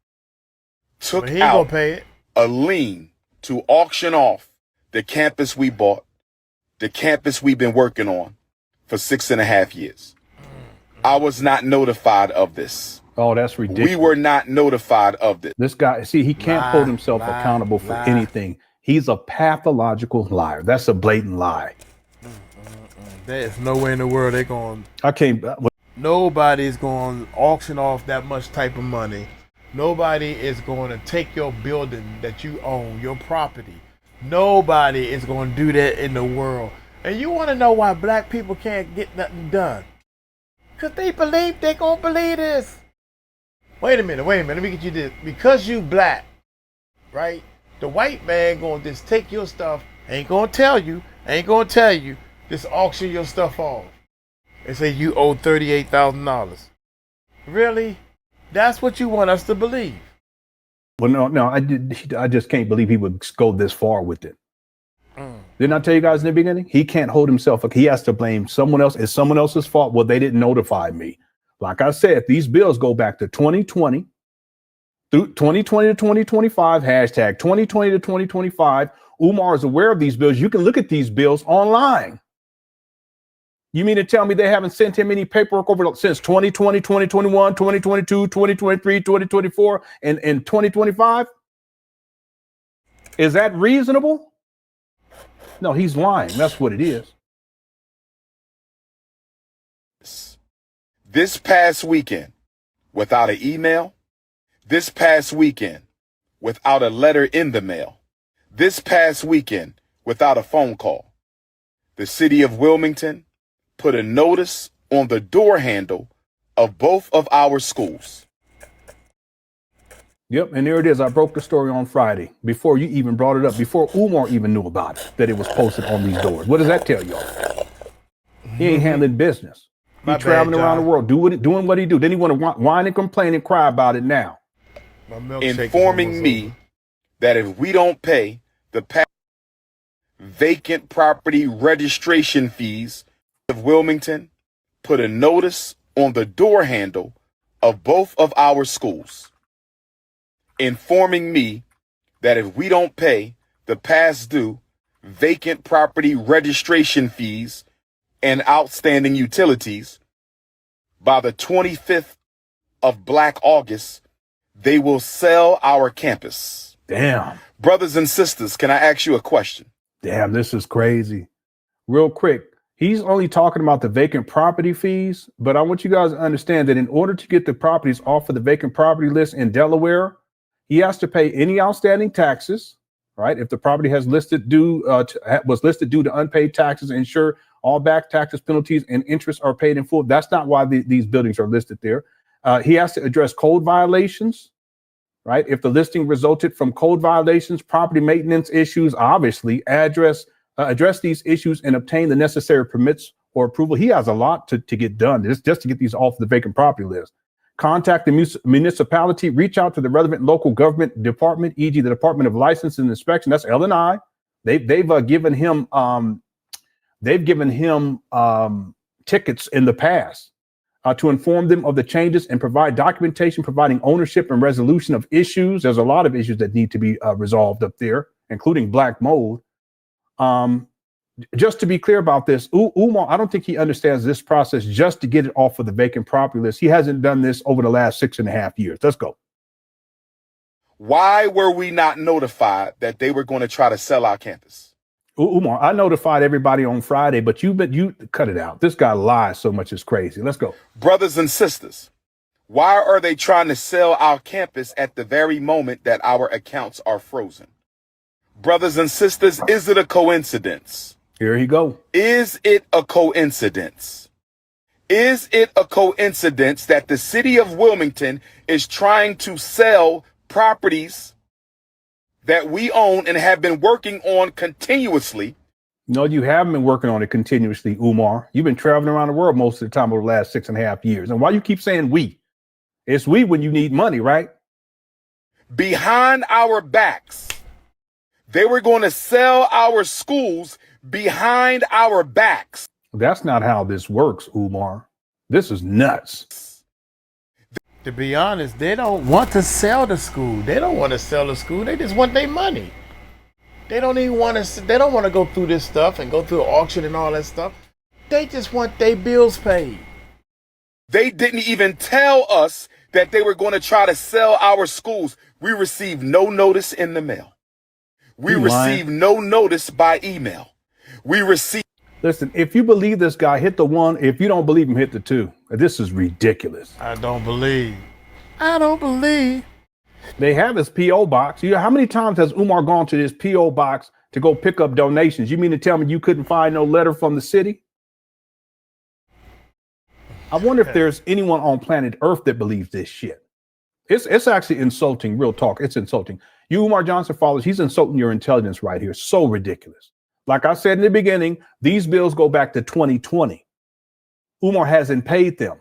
took But he ain't out gonna pay it. a lien to auction off the campus we bought, the campus we've been working on for 6.5 years. I was not notified of this. Oh, that's ridiculous. We were not notified of this. This guy, see, he can't hold himself accountable for anything. He's a pathological liar. That's a blatant lie. There's no way in the world they're going. I can't. Nobody's going to auction off that much type of money. Nobody is going to take your building that you own, your property. Nobody is going to do that in the world. And you want to know why black people can't get nothing done? Because they believe they're going to believe this. Wait a minute. Let me get you this. Because you black, right? The white man going to just take your stuff, ain't going to tell you, just auction your stuff off. And say you owe $38,000. Really? That's what you want us to believe? Well, no, I just can't believe he would go this far with it. Didn't I tell you guys in the beginning? He can't hold himself. He has to blame someone else. It's someone else's fault. Well, they didn't notify me. Like I said, these bills go back to 2020, through 2020 to 2025, hashtag 2020 to 2025. Umar is aware of these bills. You can look at these bills online. You mean to tell me they haven't sent him any paperwork over since 2020, 2021, 2022, 2023, 2024, and 2025? Is that reasonable? No, he's lying. That's what it is. This past weekend, without an email, this past weekend, without a letter in the mail, this past weekend, without a phone call, the city of Wilmington put a notice on the door handle of both of our schools. Yep, and there it is. I broke the story on Friday before you even brought it up, before Umar even knew about it, that it was posted on these doors. What does that tell y'all? He ain't handling business. He's traveling around the world, doing what he do. Then he want to whine and complain and cry about it now. Informing me that if we don't pay the vacant property registration fees of Wilmington, put a notice on the door handle of both of our schools, informing me that if we don't pay the past due vacant property registration fees and outstanding utilities by the 25th of Black August, they will sell our campus. Damn. Brothers and sisters, can I ask you a question? Damn, this is crazy. Real quick. He's only talking about the vacant property fees, but I want you guys to understand that in order to get the properties off of the vacant property list in Delaware, he has to pay any outstanding taxes, right? If the property has was listed due to unpaid taxes, ensure all back taxes, penalties, and interest are paid in full. That's not why these buildings are listed there. He has to address code violations, right? If the listing resulted from code violations, property maintenance issues, obviously address these issues and obtain the necessary permits or approval. He has a lot to get done just to get these off the vacant property list. Contact the municipality, reach out to the relevant local government department, e.g. the Department of License and Inspection. That's L&I. They've given him tickets in the past to inform them of the changes and provide documentation providing ownership and resolution of issues. There's a lot of issues that need to be resolved up there, including black mold. Just to be clear about this, Umar, I don't think he understands this process just to get it off of the vacant property list. He hasn't done this over the last 6.5 years. Let's go. Why were we not notified that they were going to try to sell our campus? Umar, I notified everybody on Friday, but you cut it out. This guy lies so much, it's crazy. Let's go. Brothers and sisters, why are they trying to sell our campus at the very moment that our accounts are frozen? Brothers and sisters, is it a coincidence? Here he go. Is it a coincidence? Is it a coincidence that the city of Wilmington is trying to sell properties that we own and have been working on continuously? No, you haven't been working on it continuously, Umar. You've been traveling around the world most of the time over the last 6.5 years. And why you keep saying we? It's we when you need money, right? Behind our backs. They were going to sell our schools behind our backs. That's not how this works, Umar. This is nuts. To be honest, they don't want to sell the school. They don't want to sell the school. They just want their money. They don't even want to. They don't want to go through this stuff and go through the auction and all that stuff. They just want their bills paid. They didn't even tell us that they were going to try to sell our schools. We received no notice in the mail. We received no notice by email. We received. Listen, if you believe this guy, hit the 1. If you don't believe him, hit the 2. This is ridiculous. I don't believe. I don't believe. They have his P.O. box. You know, how many times has Umar gone to this P.O. box to go pick up donations? You mean to tell me you couldn't find no letter from the city? I wonder if there's anyone on planet Earth that believes this shit. It's actually insulting, real talk. It's insulting. You, Umar Johnson followers, he's insulting your intelligence right here. So ridiculous. Like I said in the beginning, these bills go back to 2020. Umar hasn't paid them.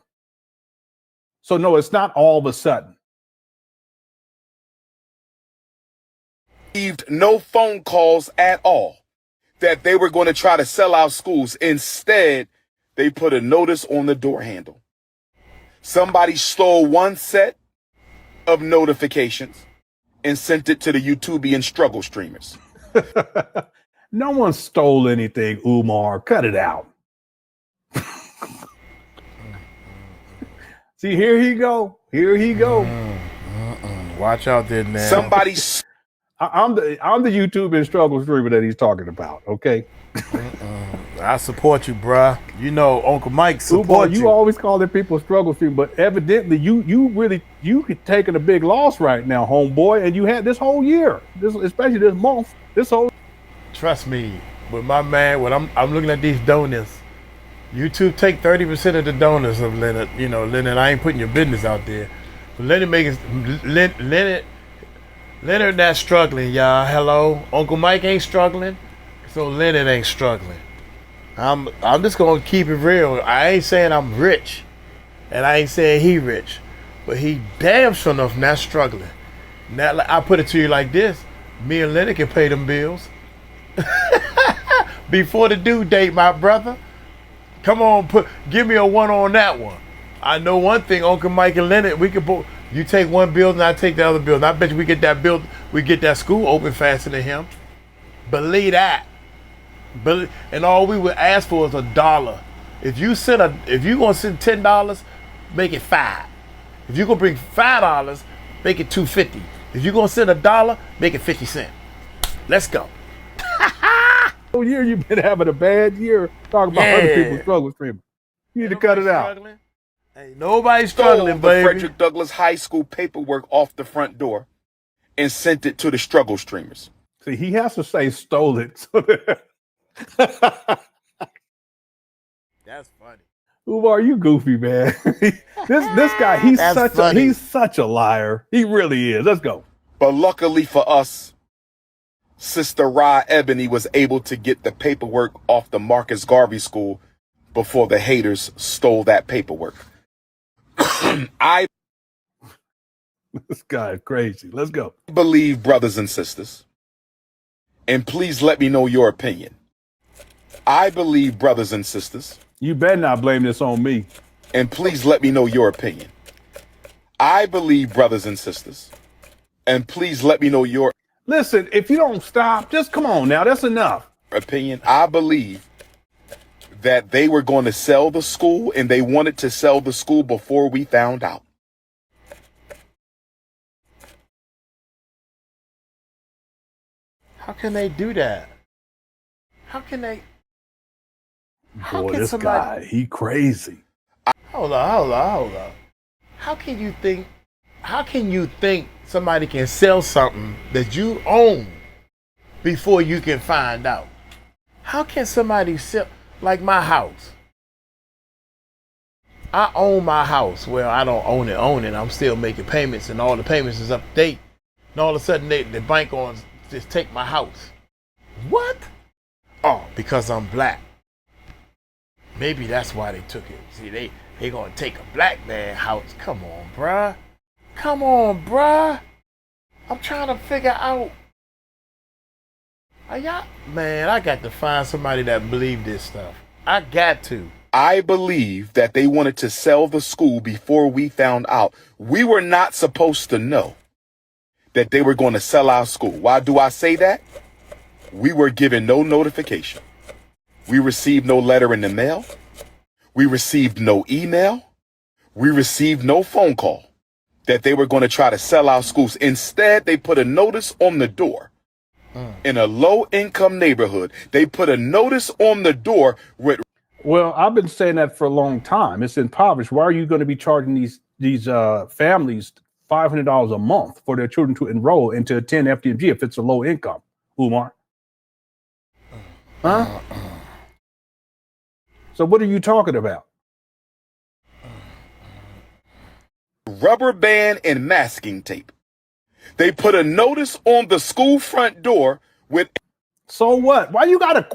So no, it's not all of a sudden. Received no phone calls at all that they were going to try to sell our schools. Instead, they put a notice on the door handle. Somebody stole one set of notifications and sent it to the YouTubian struggle streamers. No one stole anything, Umar. Cut it out. See, here he go. Here he go. Watch out there, man. Somebody. I'm the YouTube and struggle streamer that he's talking about. Okay. I support you, bruh. You know, Uncle Mike support you. You always call them people struggle streamer, but evidently you could taking a big loss right now, homeboy. And you had this whole year, especially this month, this whole. Trust me, with my man, when I'm looking at these donors, YouTube take 30% of the donors of Leonard. You know, Leonard, I ain't putting your business out there, but Leonard not struggling, y'all. Hello, Uncle Mike ain't struggling, so Leonard ain't struggling. I'm just gonna keep it real. I ain't saying I'm rich, and I ain't saying he rich, but he damn sure enough not struggling. Now I put it to you like this: me and Leonard can pay them bills before the due date, my brother. Come on, give me a 1 on that one. I know one thing, Uncle Mike and Leonard, we can both. You take one bill and I take the other bill. And I bet you we get that school open faster than him. Believe that. And all we would ask for is $1. If you gonna send $10, make it $5. If you gonna bring $5, make it $2.50. If you gonna send $1, make it 50 cents. Let's go. Whole year you've been having a bad year talking about other people's struggle streaming. You need to cut it out. Ain't nobody struggling, Stole baby. the Frederick Douglass High School paperwork off the front door and sent it to the struggle streamers. See, he has to say stole it. That's funny. Umar, you goofy, man. this guy, he's such a liar. He really is. Let's go. But luckily for us, Sister Ra Ebony was able to get the paperwork off the Marcus Garvey School before the haters stole that paperwork. This guy is crazy. Let's go. Believe, brothers and sisters, and please let me know your opinion. I believe, brothers and sisters. You better not blame this on me. And please let me know your opinion. I believe, brothers and sisters, and please let me know your. Listen, if you don't stop, just come on now. That's enough. Opinion. I believe that they were going to sell the school, and they wanted to sell the school before we found out. How can they do that? How can they? Boy, this guy, he crazy. Hold on. How can you think somebody can sell something that you own before you can find out? How can somebody sell, like my house? I own my house. Well, I don't own it. I'm still making payments, and all the payments is up to date. And all of a sudden, the bank on just take my house. What? Oh, because I'm black. Maybe that's why they took it. See, they gonna take a black man house. Come on, bruh. I'm trying to figure out. Man, I got to find somebody that believe this stuff. I got to. I believe that they wanted to sell the school before we found out. We were not supposed to know that they were going to sell our school. Why do I say that? We were given no notification. We received no letter in the mail. We received no email. We received no phone call that they were going to try to sell our schools. Instead, they put a notice on the door. In a low-income neighborhood, they put a notice on the door with... Well, I've been saying that for a long time. It's impoverished. Why are you going to be charging these families $500 a month for their children to enroll and to attend FDMG if it's a low income, Umar? Huh? So what are you talking about? Rubber band and masking tape. They put a notice on the school front door with... So what? Why you gotta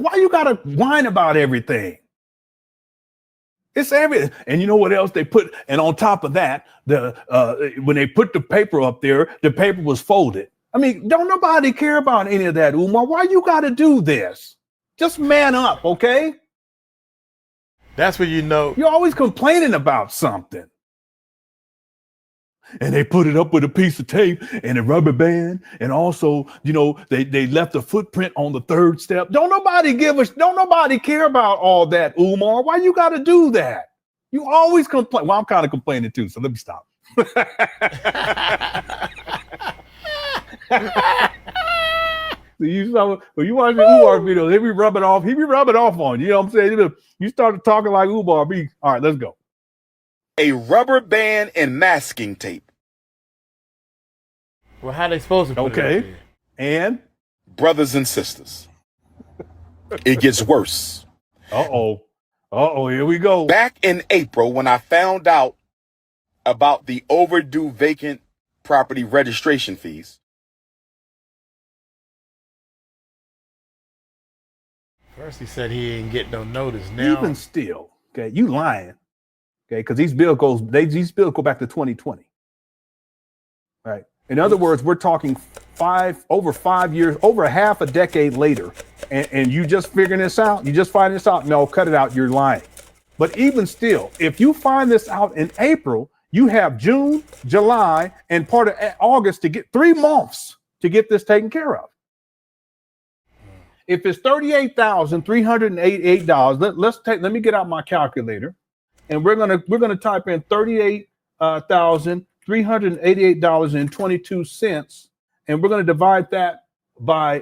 whine about everything? It's everything. And you know what else they put? And on top of that, when they put the paper up there, the paper was folded. I mean, don't nobody care about any of that, Umar. Why you got to do this? Just man up, okay? That's what you know. You're always complaining about something. And they put it up with a piece of tape and a rubber band. And also, they left a footprint on the third step. Don't nobody care about all that, Umar. Why you got to do that? You always complain. Well, I'm kind of complaining too, so let me stop. So when you watch the Umar videos, he be rubbing off on you. You know what I'm saying? You start talking like Umar. All right, let's go. A rubber band and masking tape. Well, how they supposed to put it up there? And? Brothers and sisters, it gets worse. Uh-oh, here we go. Back in April, when I found out about the overdue vacant property registration fees. First he said he ain't get no notice. Now, even still, okay, you lying. Okay, because these bills go back to 2020. Right. In other words, we're talking over 5 years, over a half a decade later, and you just figuring this out. You just find this out. No, cut it out. You're lying. But even still, if you find this out in April, you have June, July, and part of August to get 3 months to get this taken care of. If it's $38,388, let me get out my calculator. And we're gonna type in $38,388.22, and we're gonna divide that by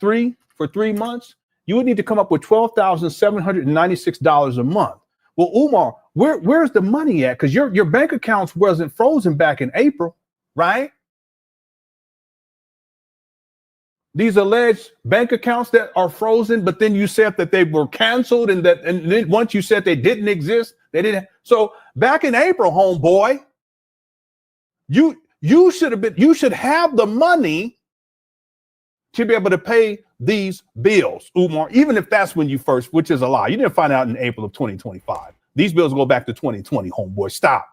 3 for 3 months. You would need to come up with $12,796 a month. Well, Umar, where's the money at? Because your bank accounts wasn't frozen back in April, right? These alleged bank accounts that are frozen, but then you said that they were canceled, and then once you said they didn't exist, they didn't. So back in April, homeboy, you should have the money to be able to pay these bills, Umar, even if that's when you first, which is a lie. You didn't find out in April of 2025. These bills go back to 2020, homeboy. Stop.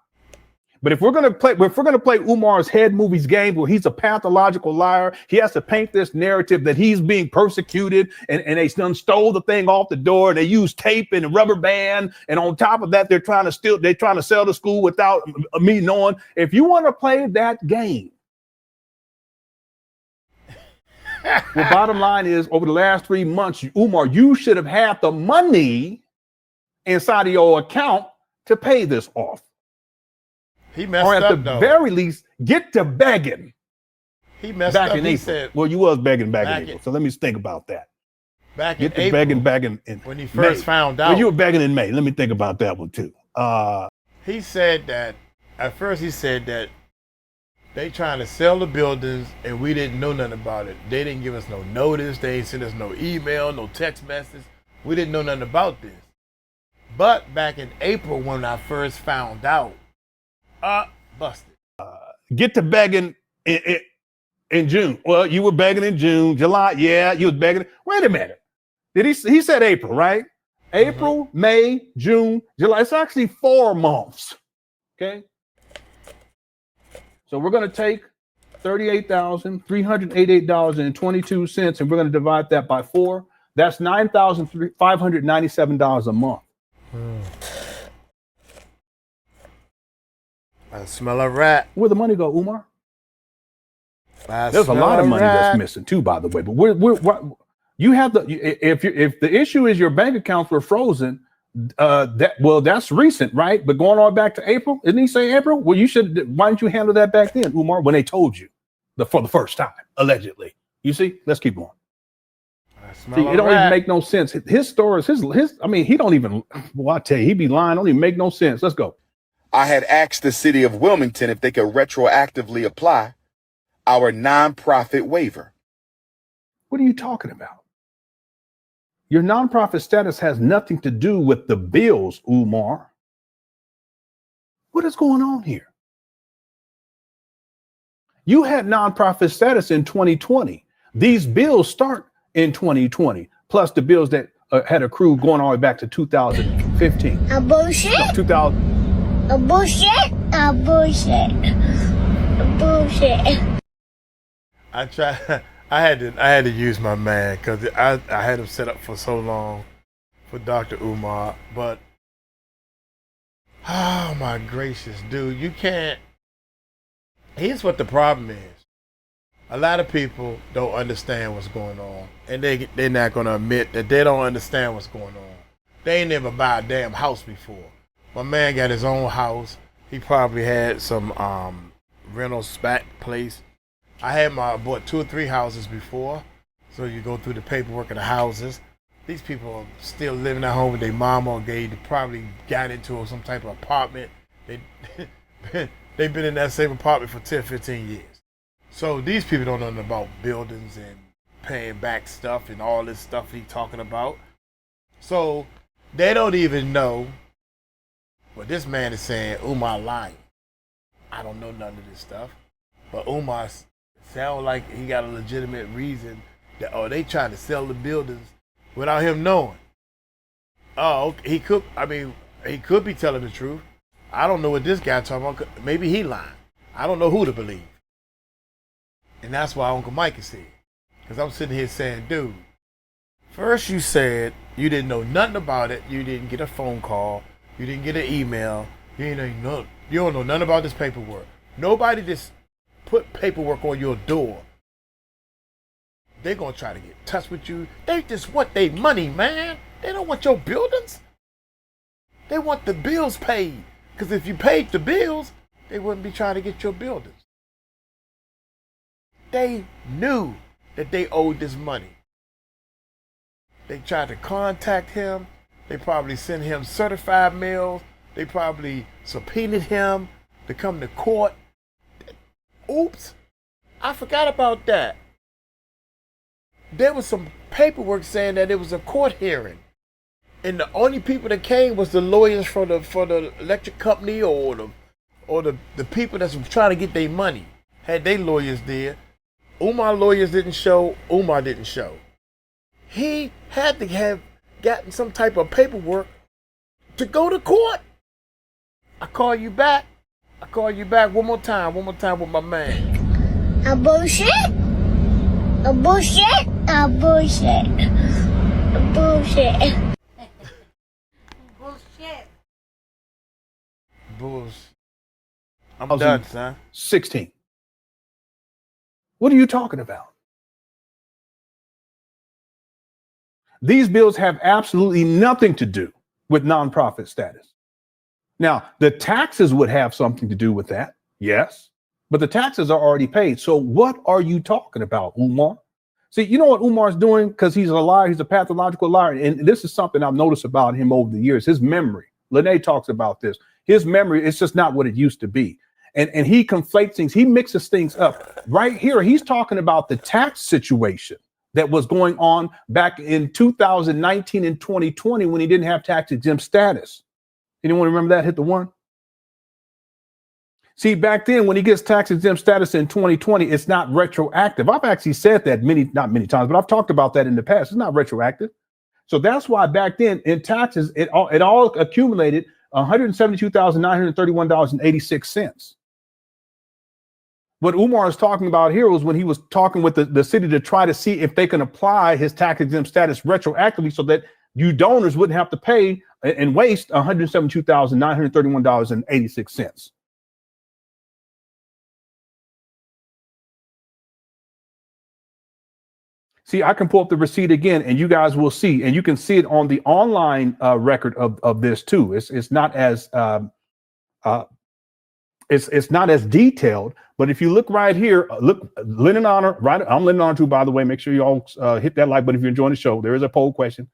But if we're gonna play Umar's head movies game where he's a pathological liar, he has to paint this narrative that he's being persecuted and they done stole the thing off the door and they use tape and a rubber band, and on top of that they're trying to sell the school without me knowing. If you want to play that game, well, bottom line is, over the last 3 months, Umar, you should have had the money inside of your account to pay this off. He messed or at up, the very least, get to begging. He messed back up. in He April. said, well, you was begging back in April. So let me think about that. Back in Get to April, begging in when he first May. found out. Well, you were begging in May. Let me think about that one too. He said that, at first he said that they trying to sell the buildings and we didn't know nothing about it. They didn't give us no notice. They ain't sent us no email, no text message. We didn't know nothing about this. But back in April when I first found out, busted. Get to begging in June. Well, you were begging in June, July. Yeah, you was begging. Wait a minute. He said April, right? April, May, June, July. It's actually 4 months. Okay. So we're going to take $38,388.22 and we're going to divide that by 4. That's $9,597 a month. I smell a rat. Where'd the money go, Umar? There's a lot of money that's missing too, by the way. But you have if the issue is your bank accounts were frozen, that's recent, right? But going all back to April, didn't he say April? Well, why didn't you handle that back then, Umar, when they told you for the first time, allegedly? You see, let's keep going. See, it don't even make no sense. His stories, I mean, he don't even, well, I tell you, he be lying, don't even make no sense. Let's go. I had asked the city of Wilmington if they could retroactively apply our nonprofit waiver. What are you talking about? Your nonprofit status has nothing to do with the bills, Umar. What is going on here? You had nonprofit status in 2020. These bills start in 2020, plus the bills that had accrued going all the way back to 2015. A bullshit? No, 2000. A bullshit? A bullshit. A bullshit. I had to use my man because I had him set up for so long for Dr. Umar, but oh my gracious, dude, you can't. Here's what the problem is. A lot of people don't understand what's going on, and they're not gonna admit that they don't understand what's going on. They ain't never buy a damn house before. My man got his own house. He probably had some rental spec place. I bought 2 or 3 houses before, so you go through the paperwork of the houses. These people are still living at home with their mama, or they probably got into some type of apartment. They've been in that same apartment for 10, 15 years. So these people don't know nothing about buildings and paying back stuff and all this stuff he's talking about. So they don't even know what this man is saying. Umar lying. I don't know none of this stuff. But Umar sound like he got a legitimate reason that they trying to sell the buildings without him knowing. Oh, he could be telling the truth. I don't know what this guy talking about. Maybe he lying. I don't know who to believe. And that's why Uncle Mike is here. Because I'm sitting here saying, dude, first you said you didn't know nothing about it. You didn't get a phone call. You didn't get an email. You don't know nothing about this paperwork. Nobody just put paperwork on your door. They're going to try to get in touch with you. They just want their money, man. They don't want your buildings. They want the bills paid. Because if you paid the bills, they wouldn't be trying to get your buildings. They knew that they owed this money. They tried to contact him. They probably sent him certified mails. They probably subpoenaed him to come to court. Oops, I forgot about that. There was some paperwork saying that it was a court hearing. And the only people that came was the lawyers for the electric company or the people that's trying to get their money. Had they lawyers there. Umar lawyers didn't show. Umar didn't show. He had to have gotten some type of paperwork to go to court. I call you back one more time with my man. A bullshit? A bullshit? A bullshit. A bullshit. Bullshit. Bullshit. I'm done, son. 16. What are you talking about? These bills have absolutely nothing to do with nonprofit status. Now, the taxes would have something to do with that, yes, but the taxes are already paid. So what are you talking about, Umar? See, you know what Umar's doing? Because he's a liar. He's a pathological liar. And this is something I've noticed about him over the years. His memory. Lene talks about this. His memory is just not what it used to be. And he conflates things. He mixes things up. Right here, he's talking about the tax situation that was going on back in 2019 and 2020 when he didn't have tax exempt status. Anyone remember that? Hit the one. See, back then, when he gets tax exempt status in 2020, it's not retroactive. I've actually said that not many times, but I've talked about that in the past. It's not retroactive. So that's why back then in taxes, it all accumulated $172,931.86. What Umar is talking about here was when he was talking with the city to try to see if they can apply his tax exempt status retroactively so that you donors wouldn't have to pay and waste $172,931.86. See, I can pull up the receipt again, and you guys will see, and you can see it on the online record of this too. It's not as it's not as detailed, but if you look right here, look, Lennon Honor, right? I'm Lennon Honor too, by the way. Make sure you all hit that like button if you're enjoying the show. There is a poll question.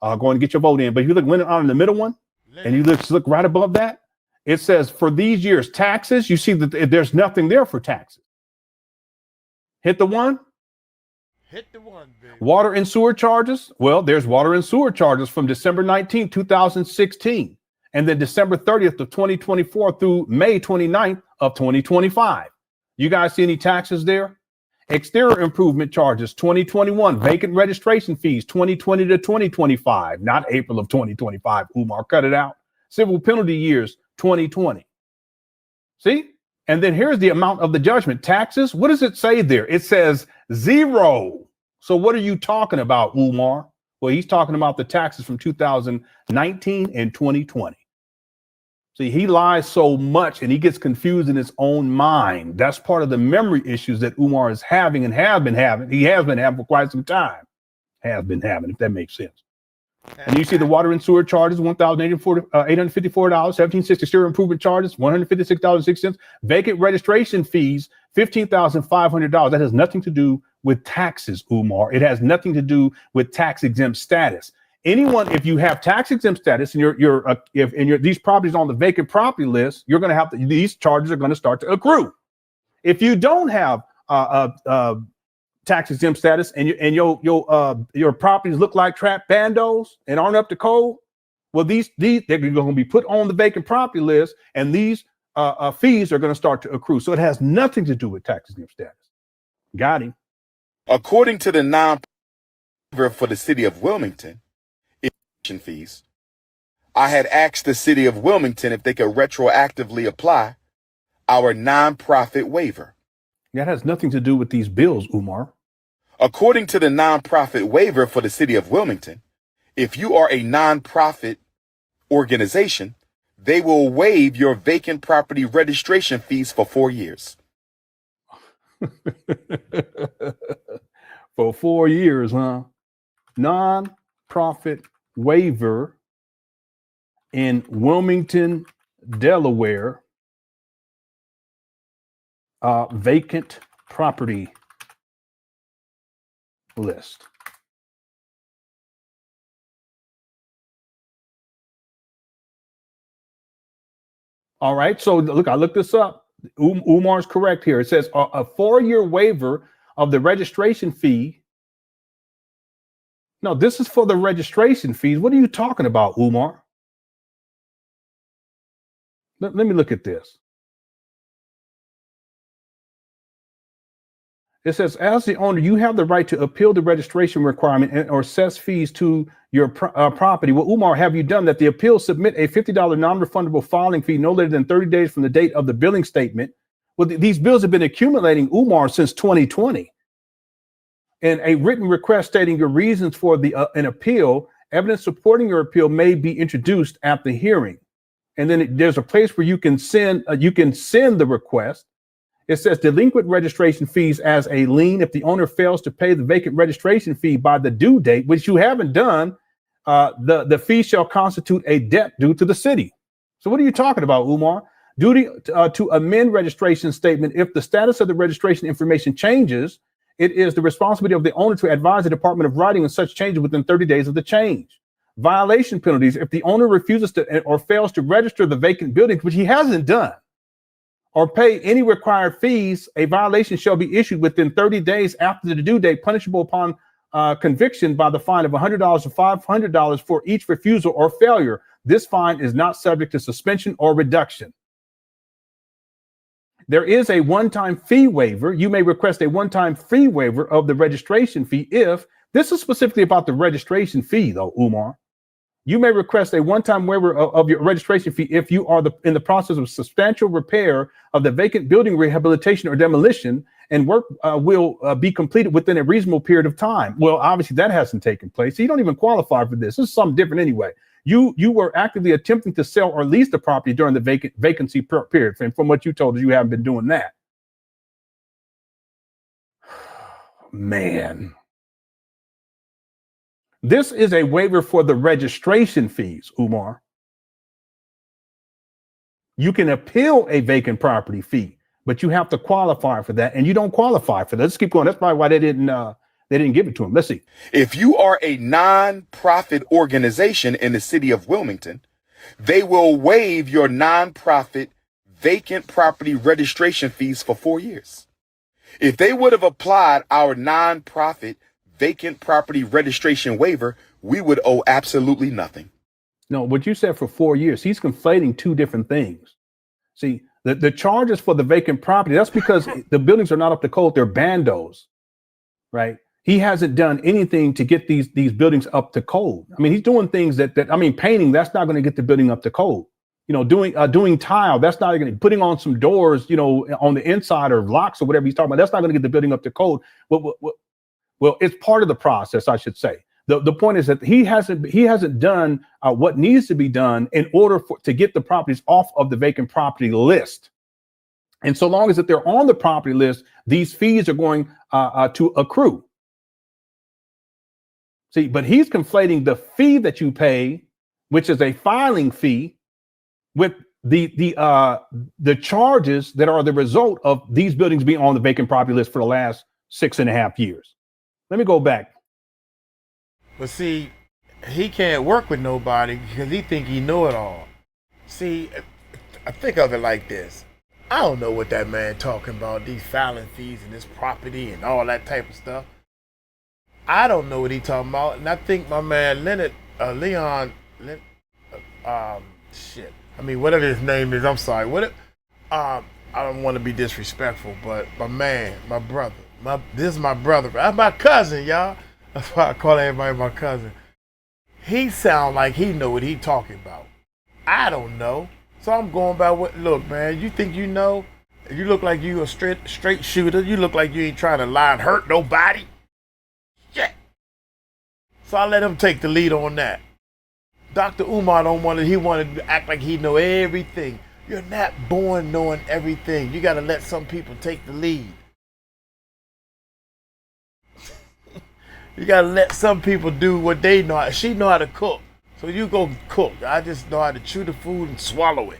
Go and get your vote in. But if you look Lennon Honor in the middle one, and you look right above that, it says for these years taxes. You see that there's nothing there for taxes. Hit the one. Hit the one, baby. Water and sewer charges. Well, there's water and sewer charges from December 19, 2016, and then December 30th of 2024 through May 29th of 2025. You guys see any taxes there? Exterior improvement charges, 2021. Vacant registration fees, 2020 to 2025, not April of 2025. Umar, cut it out. Civil penalty years, 2020. See? And then here's the amount of the judgment. Taxes, what does it say there? It says 0. So what are you talking about, Umar? Well, he's talking about the taxes from 2019 and 2020. See, he lies so much and he gets confused in his own mind. That's part of the memory issues that Umar is having and have been having. He has been having for quite some time. Has been having, if that makes sense. And you see the water and sewer charges, $1,854, 1760 exterior improvement charges, $156.06. Vacant registration fees, $15,500. That has nothing to do with taxes, Umar. It has nothing to do with tax exempt status. Anyone, if you have tax exempt status and if these properties on the vacant property list, you're going to have to, these charges are going to start to accrue. If you don't have tax exempt status and your properties look like trap bandos and aren't up to code, well, they're going to be put on the vacant property list, and these fees are going to start to accrue. So it has nothing to do with tax exempt status. Got him. According to the non-waiver for the city of Wilmington, fees, I had asked the city of Wilmington if they could retroactively apply our nonprofit waiver. That has nothing to do with these bills, Umar. According to the nonprofit waiver for the city of Wilmington, if you are a nonprofit organization, they will waive your vacant property registration fees for 4 years. For 4 years, huh? Non-profit waiver in Wilmington, Delaware, vacant property list. All right, so look, I looked this up. Umar's correct here. It says a 4-year waiver of the registration fee. No, this is for the registration fees. What are you talking about, Umar? Let me look at this. It says, as the owner, you have the right to appeal the registration requirement or assess fees to your property. Well, Umar, have you done that? The appeal, submit a $50 non-refundable filing fee no later than 30 days from the date of the billing statement. Well, these bills have been accumulating, Umar, since 2020. And a written request stating your reasons for an appeal, evidence supporting your appeal may be introduced at the hearing. And then there's a place where you can send the request. It says delinquent registration fees as a lien. If the owner fails to pay the vacant registration fee by the due date, which you haven't done, the fee shall constitute a debt due to the city. So what are you talking about, Umar? Duty to amend registration statement if the status of the registration information changes It is the responsibility of the owner to advise the Department of Writing on such changes within 30 days of the change. Violation penalties: if the owner refuses to or fails to register the vacant buildings, which he hasn't done, or pay any required fees, a violation shall be issued within 30 days after the due date, punishable upon conviction by the fine of $100 to $500 for each refusal or failure. This fine is not subject to suspension or reduction. There is a one-time fee waiver. You may request a one-time fee waiver of the registration fee if, this is specifically about the registration fee though, Umar. You may request a one-time waiver of your registration fee if you are in the process of substantial repair of the vacant building, rehabilitation or demolition, and work will be completed within a reasonable period of time. Well, obviously that hasn't taken place. So you don't even qualify for this. This is something different anyway. You were actively attempting to sell or lease the property during the vacancy period. And from what you told us, you haven't been doing that. Man. This is a waiver for the registration fees, Umar. You can appeal a vacant property fee, but you have to qualify for that, and you don't qualify for that. Let's keep going. That's probably why they didn't give it to him. Let's see. If you are a non-profit organization in the city of Wilmington, they will waive your non-profit vacant property registration fees for 4 years. If they would have applied our non-profit vacant property registration waiver, we would owe absolutely nothing. No, what you said for 4 years, he's conflating two different things. See, the charges for the vacant property, that's because the buildings are not up to code. They're bandos, right? He hasn't done anything to get these buildings up to code. I mean, he's doing things that painting, that's not going to get the building up to code. You know, doing tile, that's not going to, putting on some doors, you know, on the inside or locks or whatever he's talking about, that's not going to get the building up to code. Well, it's part of the process, I should say. The point is that he hasn't done what needs to be done in order to get the properties off of the vacant property list. And so long as that they're on the property list, these fees are going to accrue. See, but he's conflating the fee that you pay, which is a filing fee, with the charges that are the result of these buildings being on the vacant property list for the last 6.5 years. Let me go back. But see, he can't work with nobody because he think he know it all. See, I think of it like this. I don't know what that man talking about, these filing fees and this property and all that type of stuff. I don't know what he talking about. And I think my man whatever his name is, I'm sorry. I don't want to be disrespectful, but my man, my brother, this is my brother. That's my cousin, y'all. That's why I call everybody my cousin. He sound like he know what he talking about. I don't know. So I'm going by what, look, man, you think you know? You look like you a straight shooter. You look like you ain't trying to lie and hurt nobody. Shit. So I let him take the lead on that. Dr. Umar he wanted to act like he know everything. You're not born knowing everything. You got to let some people take the lead. You gotta let some people do what they know. She know how to cook, so you go cook. I just know how to chew the food and swallow it.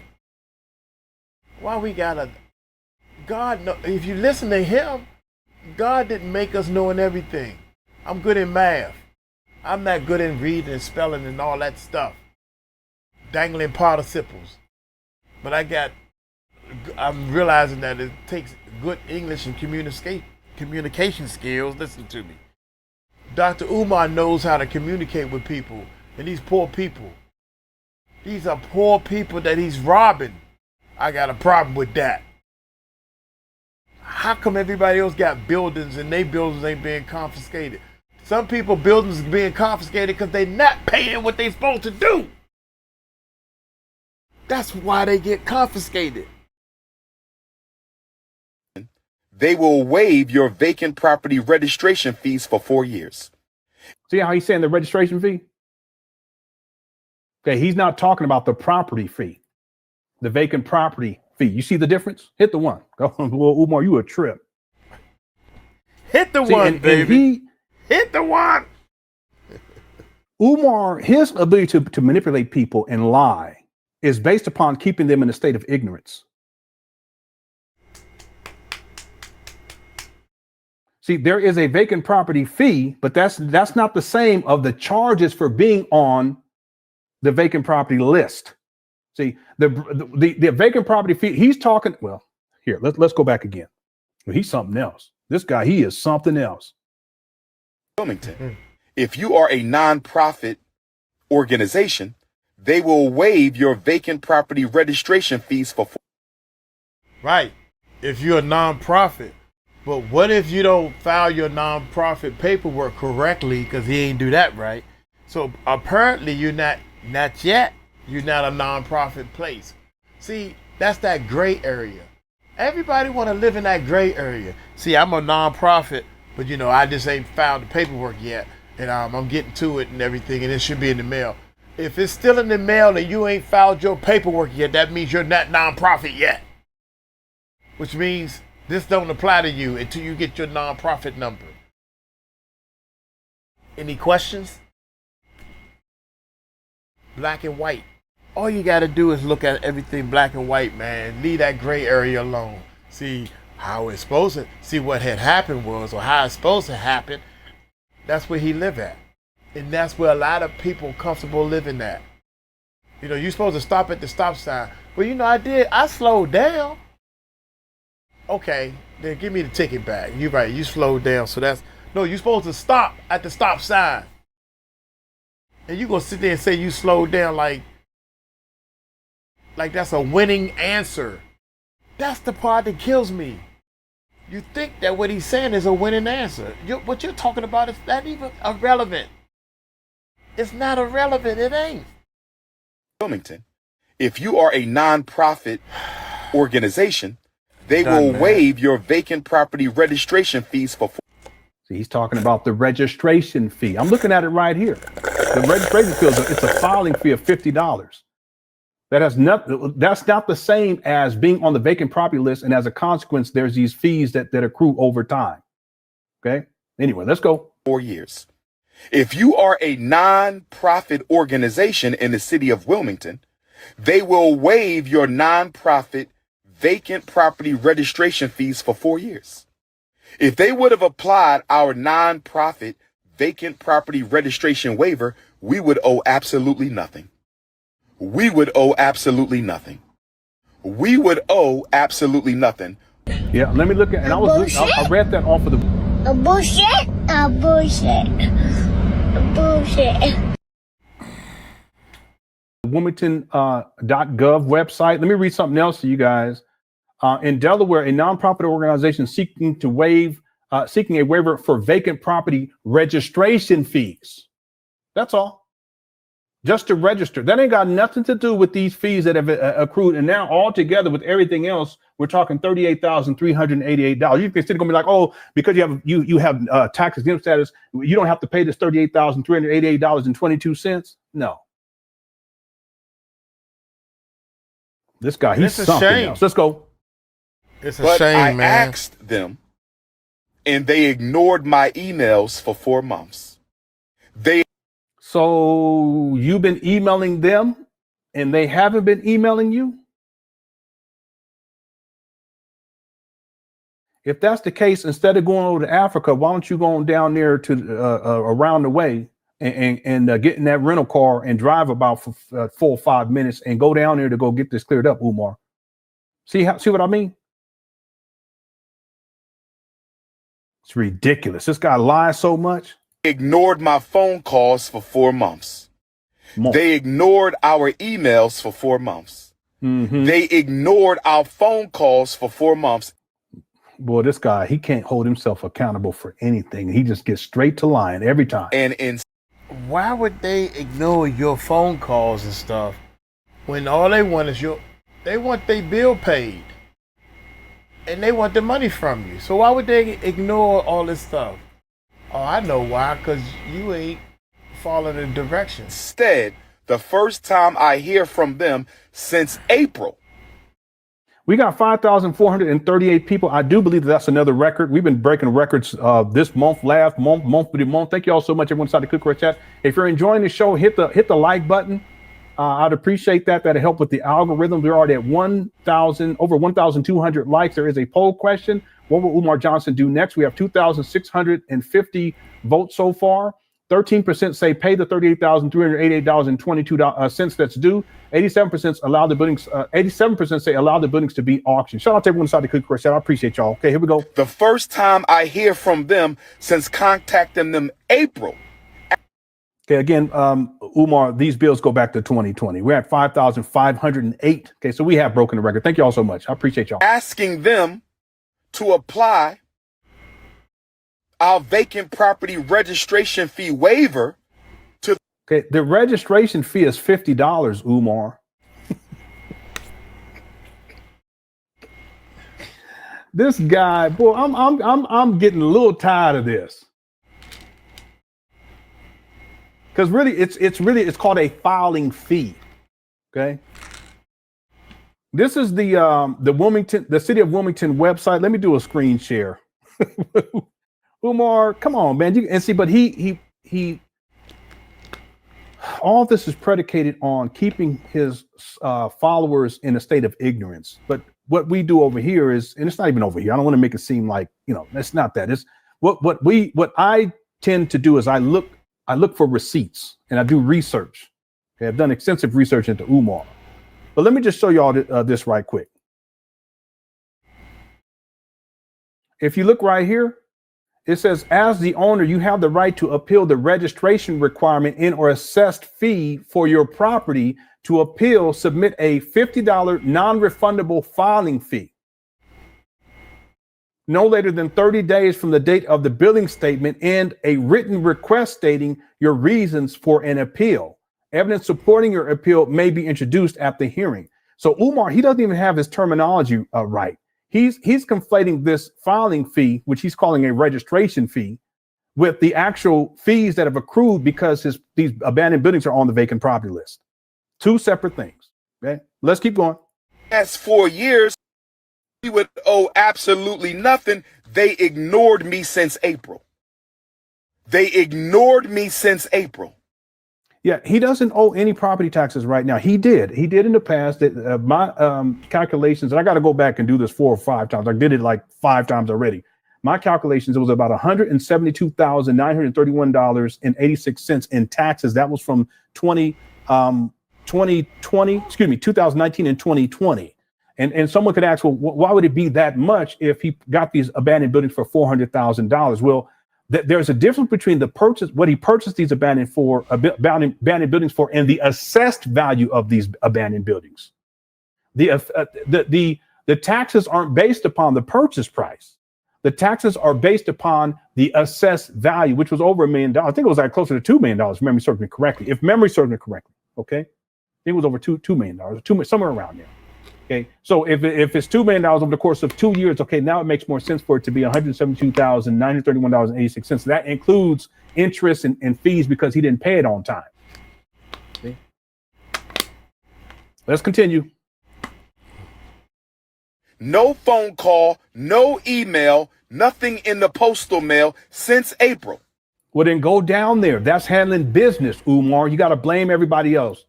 Why we gotta? God know. If you listen to him, God didn't make us knowing everything. I'm good in math. I'm not good in reading and spelling and all that stuff. Dangling participles. But I'm realizing that it takes good English and communication skills. Listen to me. Dr. Umar knows how to communicate with people, and these poor people. These are poor people that he's robbing. I got a problem with that. How come everybody else got buildings and their buildings ain't being confiscated? Some people buildings are being confiscated because they not paying what they supposed to do. That's why they get confiscated. They will waive your vacant property registration fees for 4 years. See how he's saying the registration fee? Okay, he's not talking about the property fee, the vacant property fee. You see the difference? Hit the one. Go, well, Umar, you a trip. Hit the one, baby. Hit the one. Umar, his ability to manipulate people and lie is based upon keeping them in a state of ignorance. See, there is a vacant property fee, but that's not the same of the charges for being on the vacant property list. See, the vacant property fee, he's talking, well, here, let's go back again. Well, he's something else. This guy, he is something else. Wilmington. If you are a nonprofit organization, they will waive your vacant property registration fees for. Right. If you're a nonprofit. But what if you don't file your nonprofit paperwork correctly because he ain't do that right? So apparently you're not yet. You're not a nonprofit place. See, that's that gray area. Everybody want to live in that gray area. See, I'm a nonprofit, but I just ain't filed the paperwork yet. And I'm getting to it and everything, and it should be in the mail. If it's still in the mail and you ain't filed your paperwork yet, that means you're not nonprofit yet. Which means this don't apply to you until you get your nonprofit number. Any questions? Black and white. All you got to do is look at everything black and white, man. Leave that gray area alone. See how it's supposed to, see what had happened was, or how it's supposed to happen. That's where he live at. And that's where a lot of people comfortable living at. You're supposed to stop at the stop sign. Well, I did. I slowed down. Okay, then give me the ticket back. You're right. You slowed down. So you're supposed to stop at the stop sign. And you gonna sit there and say you slowed down like that's a winning answer. That's the part that kills me. You think that what he's saying is a winning answer. What you're talking about is not even irrelevant. It's not irrelevant. It ain't. Wilmington. If you are a nonprofit organization, they will waive your vacant property registration fees for. See, he's talking about the registration fee. I'm looking at it right here. The registration fee it's a filing fee of $50. That's not the same as being on the vacant property list, and as a consequence, there's these fees that accrue over time. Okay. Anyway, let's go. 4 years. If you are a non-profit organization in the city of Wilmington, they will waive your non-profit vacant property registration fees for 4 years. If they would have applied our non-profit vacant property registration waiver, we would owe absolutely nothing. We would owe absolutely nothing. We would owe absolutely nothing. Yeah, let me look at, and I read that off of the. Bullshit. Bullshit. Bullshit. Wilmington.gov website. Let me read something else to you guys. In Delaware, a nonprofit organization seeking a waiver for vacant property registration fees. That's all. Just to register. That ain't got nothing to do with these fees that have accrued. And now all together with everything else, we're talking $38,388. You can still gonna be like, oh, because you have tax exempt status, you don't have to pay this $38,388.22. No. This guy, he's something else. Let's go. It's a shame, man. I asked them, and they ignored my emails for 4 months. So you've been emailing them, and they haven't been emailing you? If that's the case, instead of going over to Africa, why don't you go on down there to around the way and get in that rental car and drive about for 4 or 5 minutes and go down there to go get this cleared up, Umar? See what I mean? It's ridiculous. This guy lies so much. Ignored my phone calls for 4 months. They ignored our emails for 4 months. Mm-hmm. They ignored our phone calls for 4 months. Boy, this guy, he can't hold himself accountable for anything. He just gets straight to lying every time. And why would they ignore your phone calls and stuff when all they want is they want their bill paid and they want the money from you? So why would they ignore all this stuff? Oh, I know why, because you ain't following the directions. Instead, the first time I hear from them since April. We got 5,438 people. I do believe that's another record. We've been breaking records this month, last month to the month. Thank you all so much, everyone inside the Cookware chat. If you're enjoying the show, hit the like button. I'd appreciate that. That'll help with the algorithm. We're already at over 1,200 likes. There is a poll question. What will Umar Johnson do next? We have 2,650 votes so far. 13% say pay the $38,388.22 that's due. 87% allow the buildings. 87% say allow the buildings to be auctioned. Shout out to everyone inside the Cookie Crush. I appreciate y'all. Okay, here we go. The first time I hear from them since contacting them April. Okay, again, Umar, these bills go back to 2020. We're at 5,508. Okay, so we have broken the record. Thank you all so much. I appreciate y'all. Asking them to apply our vacant property registration fee waiver to. Okay, the registration fee is $50, Umar. This guy, boy, I'm getting a little tired of this. Because really, it's called a filing fee. Okay. This is the city of Wilmington website. Let me do a screen share. Umar, come on, man. You can see, but he all of this is predicated on keeping his followers in a state of ignorance. But what we do over here is, and it's not even over here. I don't want to make it seem like, it's not that. It's what I tend to do is I look for receipts and I do research. Okay, I've done extensive research into Umar. But let me just show y'all this right quick. If you look right here, it says, as the owner, you have the right to appeal the registration requirement in or assessed fee for your property. To appeal, submit a $50 non-refundable filing fee. No later than 30 days from the date of the billing statement and a written request stating your reasons for an appeal. Evidence supporting your appeal may be introduced at the hearing. So Umar, he doesn't even have his terminology right. He's conflating this filing fee, which he's calling a registration fee, with the actual fees that have accrued because these abandoned buildings are on the vacant property list. Two separate things. Okay, let's keep going. Last 4 years, we would owe absolutely nothing. They ignored me since April. Yeah, he doesn't owe any property taxes right now. He did in the past. That my calculations, and I got to go back and do this 4 or 5 times. I did it like 5 times already. My calculations, it was about $172,931.86 in taxes. That was from 2019 and 2020. And someone could ask, well, why would it be that much if he got these abandoned buildings for $400,000? Well, there's a difference between what he purchased these abandoned buildings for and the assessed value of these abandoned buildings. The taxes aren't based upon the purchase price. The taxes are based upon the assessed value, which was over $1 million. I think it was like closer to $2 million, if memory serves me correctly. Okay, I think it was over $2 million, somewhere around there. Okay, so if it's $2 million over the course of 2 years, okay, now it makes more sense for it to be $172,931.86. That includes interest and fees because he didn't pay it on time. Okay. Let's continue. No phone call, no email, nothing in the postal mail since April. Well, then go down there. That's handling business, Umar. You got to blame everybody else.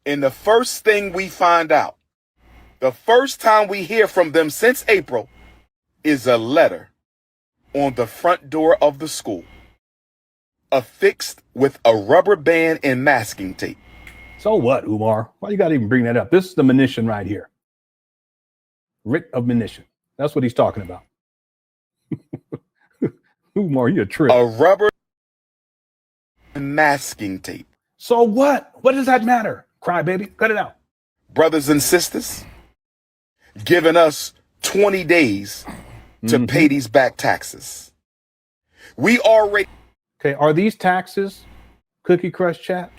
And the first thing we find out, the first time we hear from them since April, is a letter on the front door of the school, affixed with a rubber band and masking tape. So what, Umar? Why you got to even bring that up? This is the monition right here. Writ of monition. That's what he's talking about. Umar, you're a trip. A rubber and masking tape. So what? What does that matter? Cry, baby. Cut it out. Brothers and sisters, giving us 20 days to pay these back taxes. We already. Okay, are these taxes, Cookie Crush chat?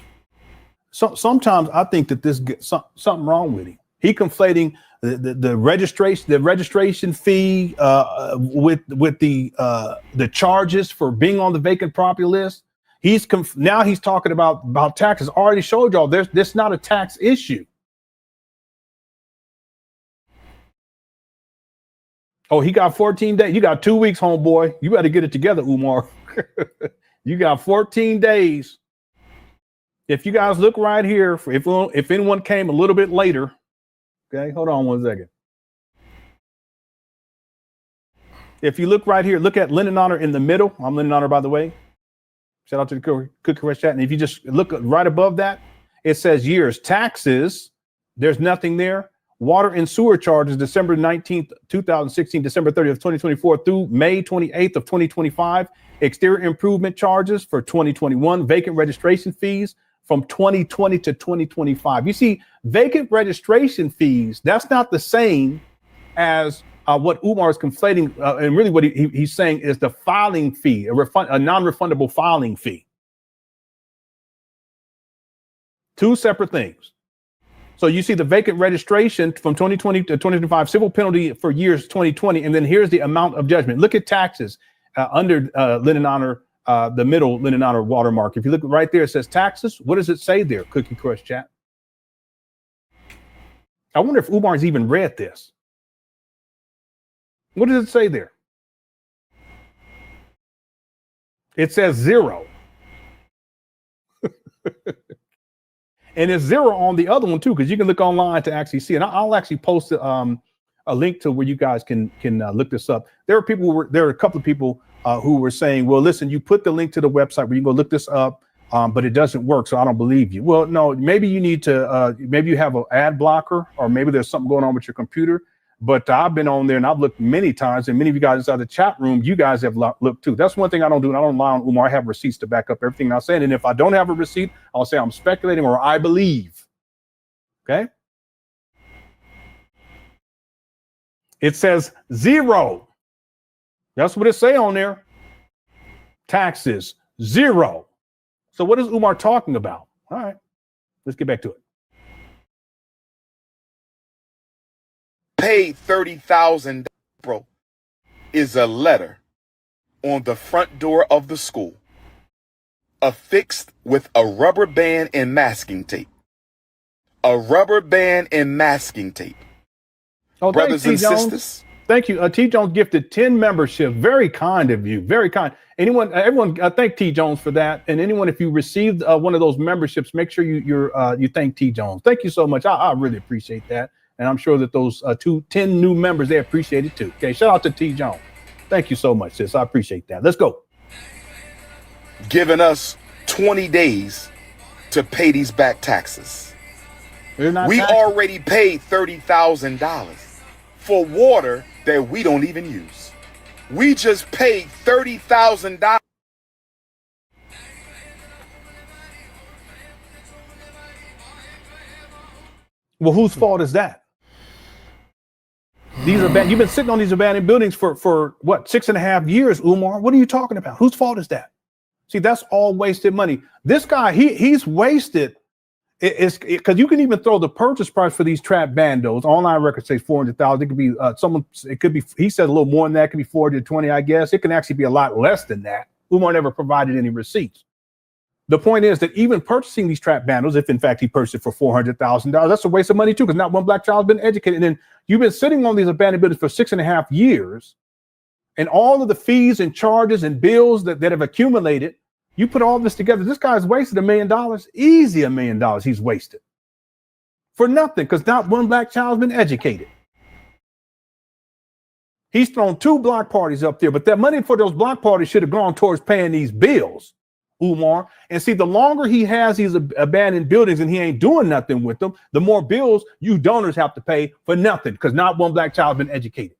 So sometimes I think that this gets something wrong with him. He conflating the registration fee with the charges for being on the vacant property list. Now he's talking about taxes. I already showed y'all this not a tax issue. Oh, he got 14 days. You got 2 weeks, homeboy. You better get it together, Umar. You got 14 days. If you guys look right here, if anyone came a little bit later, okay, hold on 1 second. If you look right here, look at Lennon Honor in the middle. I'm Lennon Honor, by the way. Shout out to the Cookie Crush chat. And if you just look right above that, it says years. Taxes, there's nothing there. Water and sewer charges, December 19th, 2016, December 30th, 2024 through May 28th of 2025. Exterior improvement charges for 2021. Vacant registration fees from 2020 to 2025. You see, vacant registration fees, that's not the same as what Umar is conflating. And really what he's saying is the filing fee, a non-refundable filing fee. Two separate things. So you see the vacant registration from 2020 to 2025, civil penalty for years 2020, and then here's the amount of judgment. Look at taxes under Lennon Honor, the middle Lennon Honor watermark. If you look right there, it says taxes. What does it say there, Cookie Crush chat? I wonder if Umar's even read this. What does it say there? It says 0. And it's 0 on the other one too, because you can look online to actually see. And I'll actually post a link to where you guys can look this up. There are a couple of people who were saying, well, listen, you put the link to the website where you can go look this up, but it doesn't work, so I don't believe you. Well, no, maybe you need to, maybe you have an ad blocker, or maybe there's something going on with your computer. But I've been on there and I've looked many times, and many of you guys inside the chat room, you guys have looked too. That's one thing I don't do. I don't lie on Umar. I have receipts to back up everything I'm saying. And if I don't have a receipt, I'll say I'm speculating or I believe. Okay. It says 0. That's what it say on there. Taxes, 0. So what is Umar talking about? All right, let's get back to it. Paid $30,000, bro, is a letter on the front door of the school, affixed with a rubber band and masking tape. A rubber band and masking tape. Oh, brothers and sisters. Thank you. T. Jones gifted 10 memberships. Very kind of you. Very kind. Everyone, thank T. Jones for that. And anyone, if you received one of those memberships, make sure you thank T. Jones. Thank you so much. I really appreciate that. And I'm sure that those 10 new members, they appreciate it too. Okay, shout out to T. Jones. Thank you so much, sis. I appreciate that. Let's go. Giving us 20 days to pay these back taxes. We already paid $30,000 for water that we don't even use. We just paid $30,000. Well, whose fault is that? These are bad. You've been sitting on these abandoned buildings for what, 6.5 years, Umar? What are you talking about? Whose fault is that? See, that's all wasted money. This guy, he's wasted. It's because you can even throw the purchase price for these trap bandos. Online record says 400,000. It could be it could be. He said a little more than that. It could be 40 to 20, I guess. It can actually be a lot less than that. Umar never provided any receipts. The point is that even purchasing these trap bandos, if in fact he purchased it for $400,000, that's a waste of money too, because not one black child's been educated. And then you've been sitting on these abandoned buildings for 6.5 years, and all of the fees and charges and bills that have accumulated, you put all this together, this guy's wasted $1 million, easy $1 million he's wasted for nothing, because not one black child's been educated. He's thrown 2 block parties up there, but that money for those block parties should have gone towards paying these bills, Umar. And see, the longer he has these abandoned buildings and he ain't doing nothing with them, the more bills you donors have to pay for nothing, because not one black child's been educated.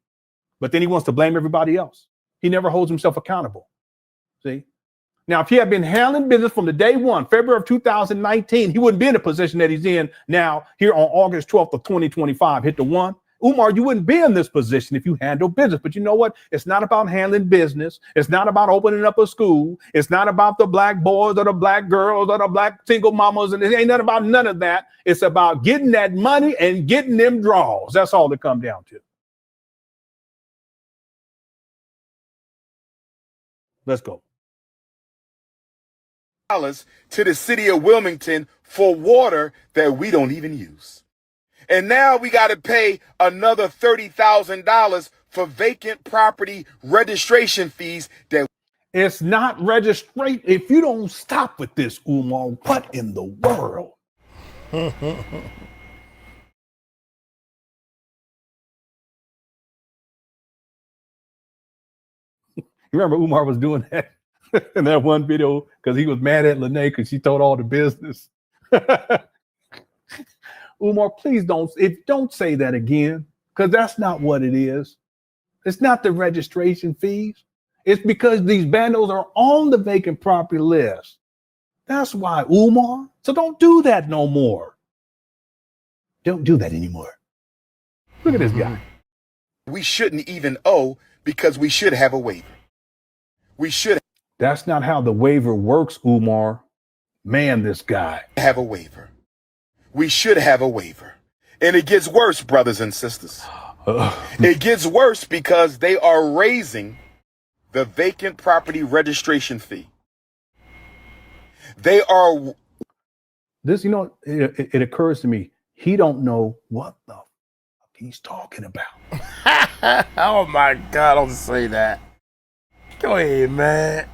But then he wants to blame everybody else. He never holds himself accountable. See? Now, if he had been handling business from the day one, February of 2019, he wouldn't be in the position that he's in now here on August 12th of 2025. Hit the one. Umar, you wouldn't be in this position if you handle business. But you know what? It's not about handling business. It's not about opening up a school. It's not about the black boys or the black girls or the black single mamas. And it ain't nothing about none of that. It's about getting that money and getting them draws. That's all it comes down to. Let's go. To the city of Wilmington for water that we don't even use. And now we got to pay another $30,000 for vacant property registration fees that it's not registrate. If you don't stop with this, Umar, what in the world? You remember Umar was doing that in that one video because he was mad at Lene because she told all the business. Umar, please don't say that again, because that's not what it is. It's not the registration fees. It's because these bandos are on the vacant property list. That's why, Umar. So don't do that no more. Don't do that anymore. Look at this guy. We shouldn't even owe because we should have a waiver. We should That's not how the waiver works, Umar. Man, this guy. have a waiver. We should have a waiver. And it gets worse, brothers and sisters. It gets worse because they are raising the vacant property registration fee. They are. This, it occurs to me, he don't know what the fuck he's talking about. Oh my God, don't say that. Go ahead, man.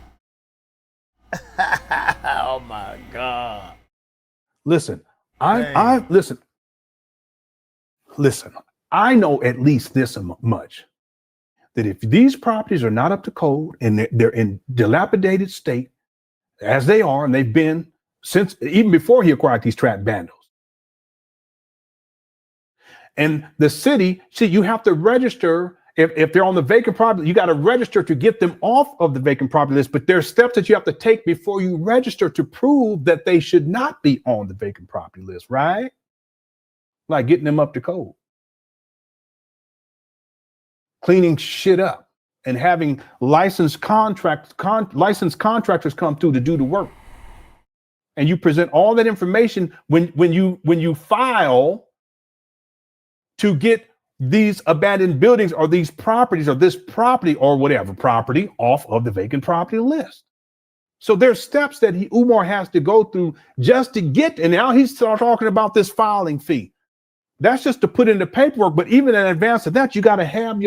Oh my God. Listen, listen, I know at least this much, that if these properties are not up to code and they're in dilapidated state, as they are, and they've been since even before he acquired these trap bandos. And the city, you have to register. If they're on the vacant property, you got to register to get them off of the vacant property list. But there's steps that you have to take before you register to prove that they should not be on the vacant property list, right? Like getting them up to code, cleaning shit up, and having licensed contractors come through to do the work. And you present all that information when you file to get these abandoned buildings or these properties or this property or whatever property off of the vacant property list. So there's steps that Umar has to go through just to get, and now he's talking about this filing fee. That's just to put in the paperwork, but even in advance of that, you got to have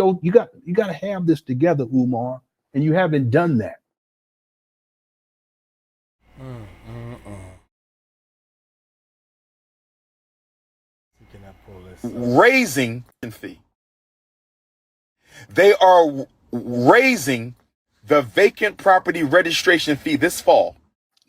this together, Umar, and you haven't done that. Raising fee. They are raising the vacant property registration fee this fall.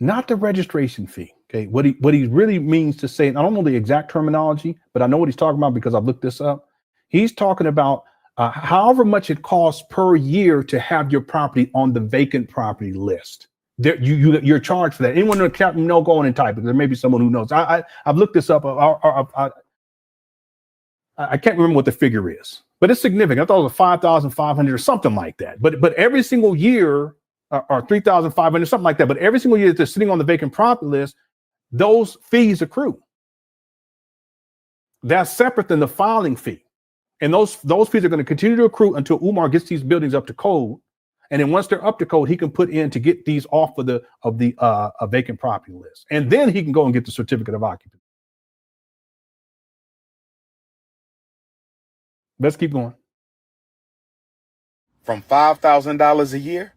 Not the registration fee. Okay, what he really means to say, and I don't know the exact terminology, but I know what he's talking about because I've looked this up. He's talking about however much it costs per year to have your property on the vacant property list. You're charged for that. Anyone in the chat, go on and type it. There may be someone who knows. I've looked this up. I can't remember what the figure is, but it's significant. I thought it was 5,500 or something like that. But every single year, or 3,500, something like that. But every single year that they're sitting on the vacant property list, those fees accrue. That's separate than the filing fee. And those fees are going to continue to accrue until Umar gets these buildings up to code. And then once they're up to code, he can put in to get these off of the vacant property list. And then he can go and get the certificate of occupancy. Let's keep going. From $5,000 a year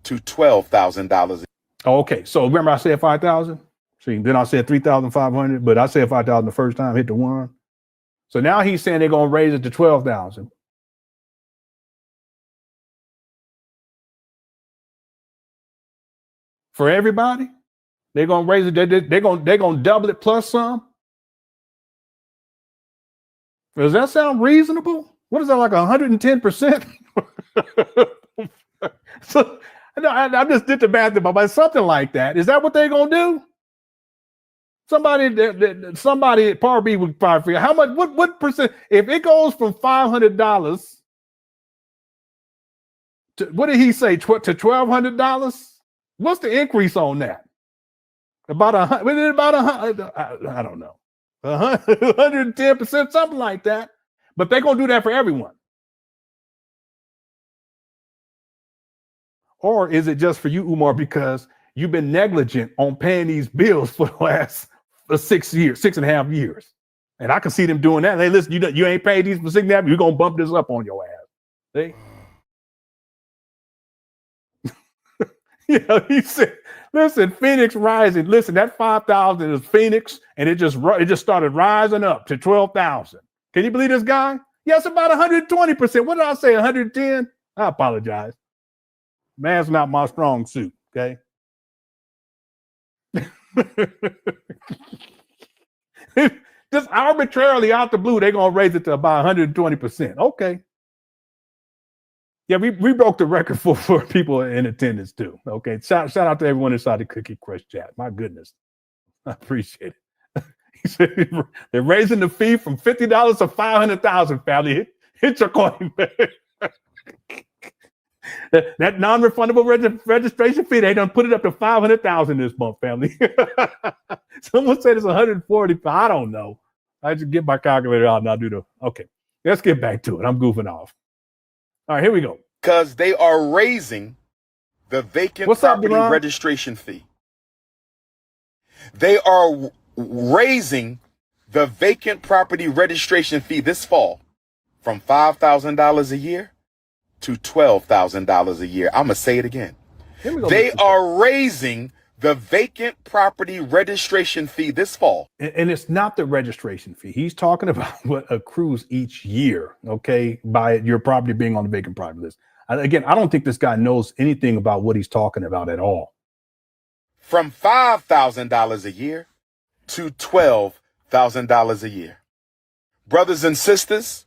to $12,000. Okay, so remember I said 5,000? See, then I said 3,500, but I said 5,000 the first time, hit the one. So now he's saying they're going to raise it to 12,000. For everybody? They're going to raise it, they're going to double it plus some? Does that sound reasonable? What is that, like 110%? So no, I just did the math about something like that. Is that what they're gonna do? Somebody at Par B would probably figure how much. What percent? If it goes from $500 to what did he say to $1,200? What's the increase on that? About I don't know. 110%, something like that. But they're gonna do that for everyone. Or is it just for you, Umar, because you've been negligent on paying these bills for the last 6.5 years? And I can see them doing that. Hey, listen, you ain't paid these for 6.5 years, you're gonna bump this up on your ass. See? Yeah, he said, listen, Phoenix rising. Listen, that 5,000 is Phoenix, and it just started rising up to 12,000. Can you believe this guy? Yes, about 120%. What did I say? 110? I apologize. Man's not my strong suit. Okay. Just arbitrarily out the blue, they're gonna raise it to about 120%. Okay. Yeah, we broke the record for people in attendance too. Okay. Shout out to everyone inside the Cookie Crush chat. My goodness. I appreciate it. He said they're raising the fee from $50 to $500,000, family. Hit your coin. That non-refundable registration fee, they done put it up to $500,000 this month, family. Someone said it's 140. I don't know. I just get my calculator out and I'll do the. Okay, let's get back to it. I'm goofing off. All right, here we go. Because they are raising the vacant property registration fee. They are raising the vacant property registration fee this fall from $5,000 a year to $12,000 a year. I'm going to say it again. They are raising the vacant property registration fee this fall. And it's not the registration fee. He's talking about what accrues each year, okay, by your property being on the vacant property list. Again, I don't think this guy knows anything about what he's talking about at all. From $5,000 a year to $12,000 a year. Brothers and sisters,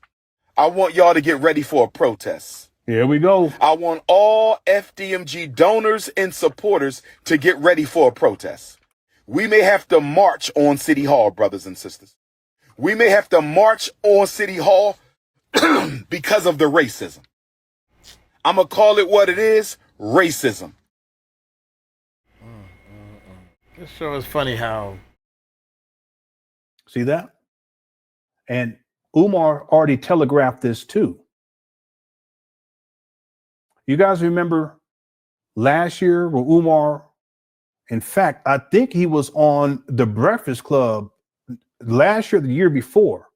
I want y'all to get ready for a protest. Here we go. I want all FDMG donors and supporters to get ready for a protest. We may have to march on City Hall, brothers and sisters. We may have to march on City Hall because of the racism. I'm going to call it what it is, racism. This show is funny how. See that? And Umar already telegraphed this too. You guys remember last year when Umar, in fact, I think he was on the Breakfast Club last year, the year before,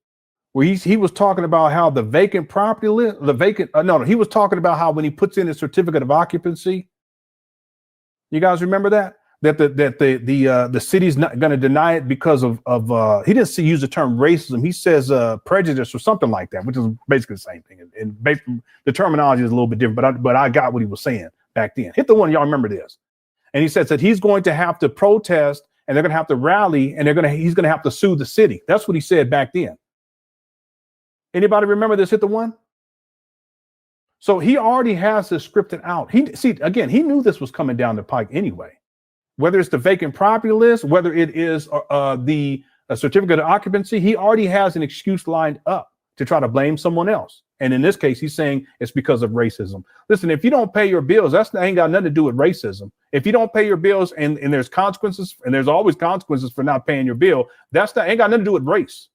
where he was talking about how the vacant property list, he was talking about how when he puts in a certificate of occupancy, you guys remember that? That the city's not going to deny it because of he didn't use the term racism. He says prejudice or something like that, which is basically the same thing. And basically the terminology is a little bit different, but I got what he was saying back then. Hit the one, y'all remember this. And he says that he's going to have to protest and they're going to have to rally and he's going to have to sue the city. That's what he said back then. Anybody remember this? Hit the one. So he already has this scripted out. He knew this was coming down the pike anyway. Whether it's the vacant property list, whether it is the certificate of occupancy, he already has an excuse lined up to try to blame someone else. And in this case, he's saying it's because of racism. Listen, if you don't pay your bills, that ain't got nothing to do with racism. If you don't pay your bills and there's consequences, and there's always consequences for not paying your bill, ain't got nothing to do with race.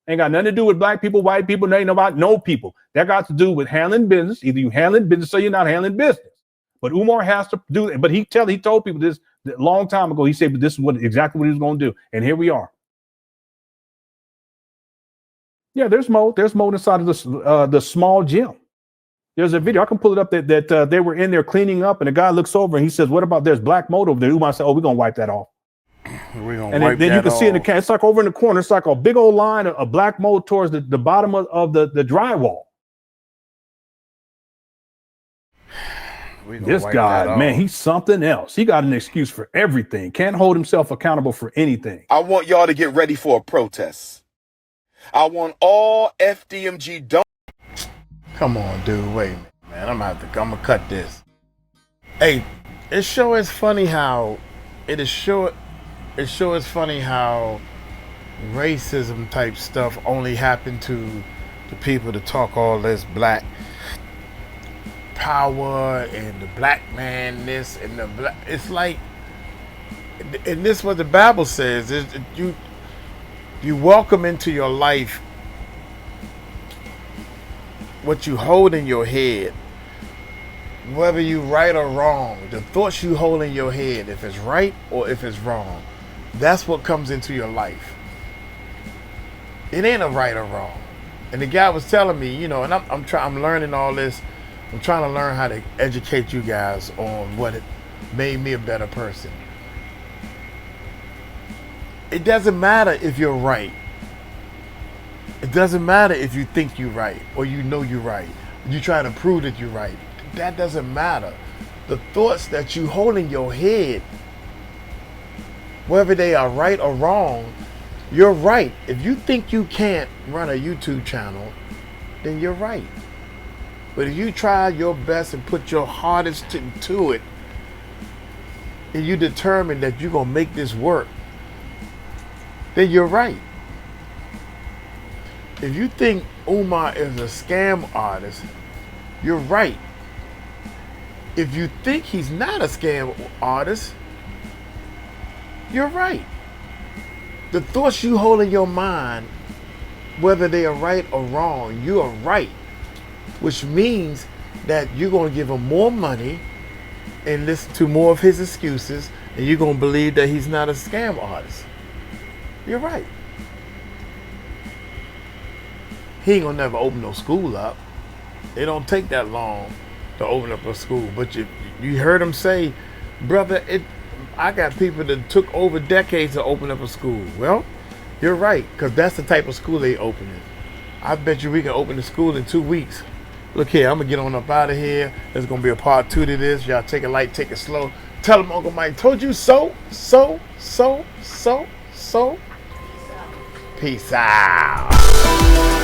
Ain't got nothing to do with black people, white people, ain't about no people. That got to do with handling business. Either you handling business or you're not handling business. But Umar has to do it. But he told people this a long time ago. He said, but this is exactly what he was going to do. And here we are. Yeah, there's mold. There's mold inside of the small gym. There's a video. I can pull it up that they were in there cleaning up. And the guy looks over and he says, what about there's black mold over there? Umar said, oh, we're going to wipe that off. And then you can see in the can, it's like over in the corner. It's like a big old line of black mold towards the bottom of the drywall. This guy, man, he's something else. He got an excuse for everything. Can't hold himself accountable for anything. I want y'all to get ready for a protest. I want all FDMG donors. Come on, dude. Wait a minute, man. I'm gonna cut this. Hey, it sure is funny how funny how racism type stuff only happened to the people that talk all this black power and the black man this and the black. It's like, and this is what the Bible says, is you welcome into your life what you hold in your head, whether you right or wrong. The thoughts you hold in your head, if it's right or if it's wrong, that's what comes into your life. It ain't a right or wrong. And the guy was telling me, and I'm learning all this. I'm trying to learn how to educate you guys on what it made me a better person. It doesn't matter if you're right. It doesn't matter if you think you're right or you know you're right. You try to prove that you're right. That doesn't matter. the thoughts that you hold in your head, whether they are right or wrong, you're right. If you think you can't run a YouTube channel, then you're right. But if you try your best and put your hardest into it, and you determine that you're going to make this work, then you're right. If you think Umar is a scam artist, you're right. If you think he's not a scam artist, you're right. The thoughts you hold in your mind, whether they are right or wrong, you are right. Which means that you're going to give him more money and listen to more of his excuses, and you're going to believe that he's not a scam artist. You're right. He ain't going to never open no school up. It don't take that long to open up a school. But you heard him say, brother, I got people that took over decades to open up a school. Well, you're right, because that's the type of school they opening. I bet you we can open the school in 2 weeks. Look here, I'm going to get on up out of here. There's going to be a part 2 to this. Y'all take it light, take it slow. Tell them Uncle Mike told you so. Peace out.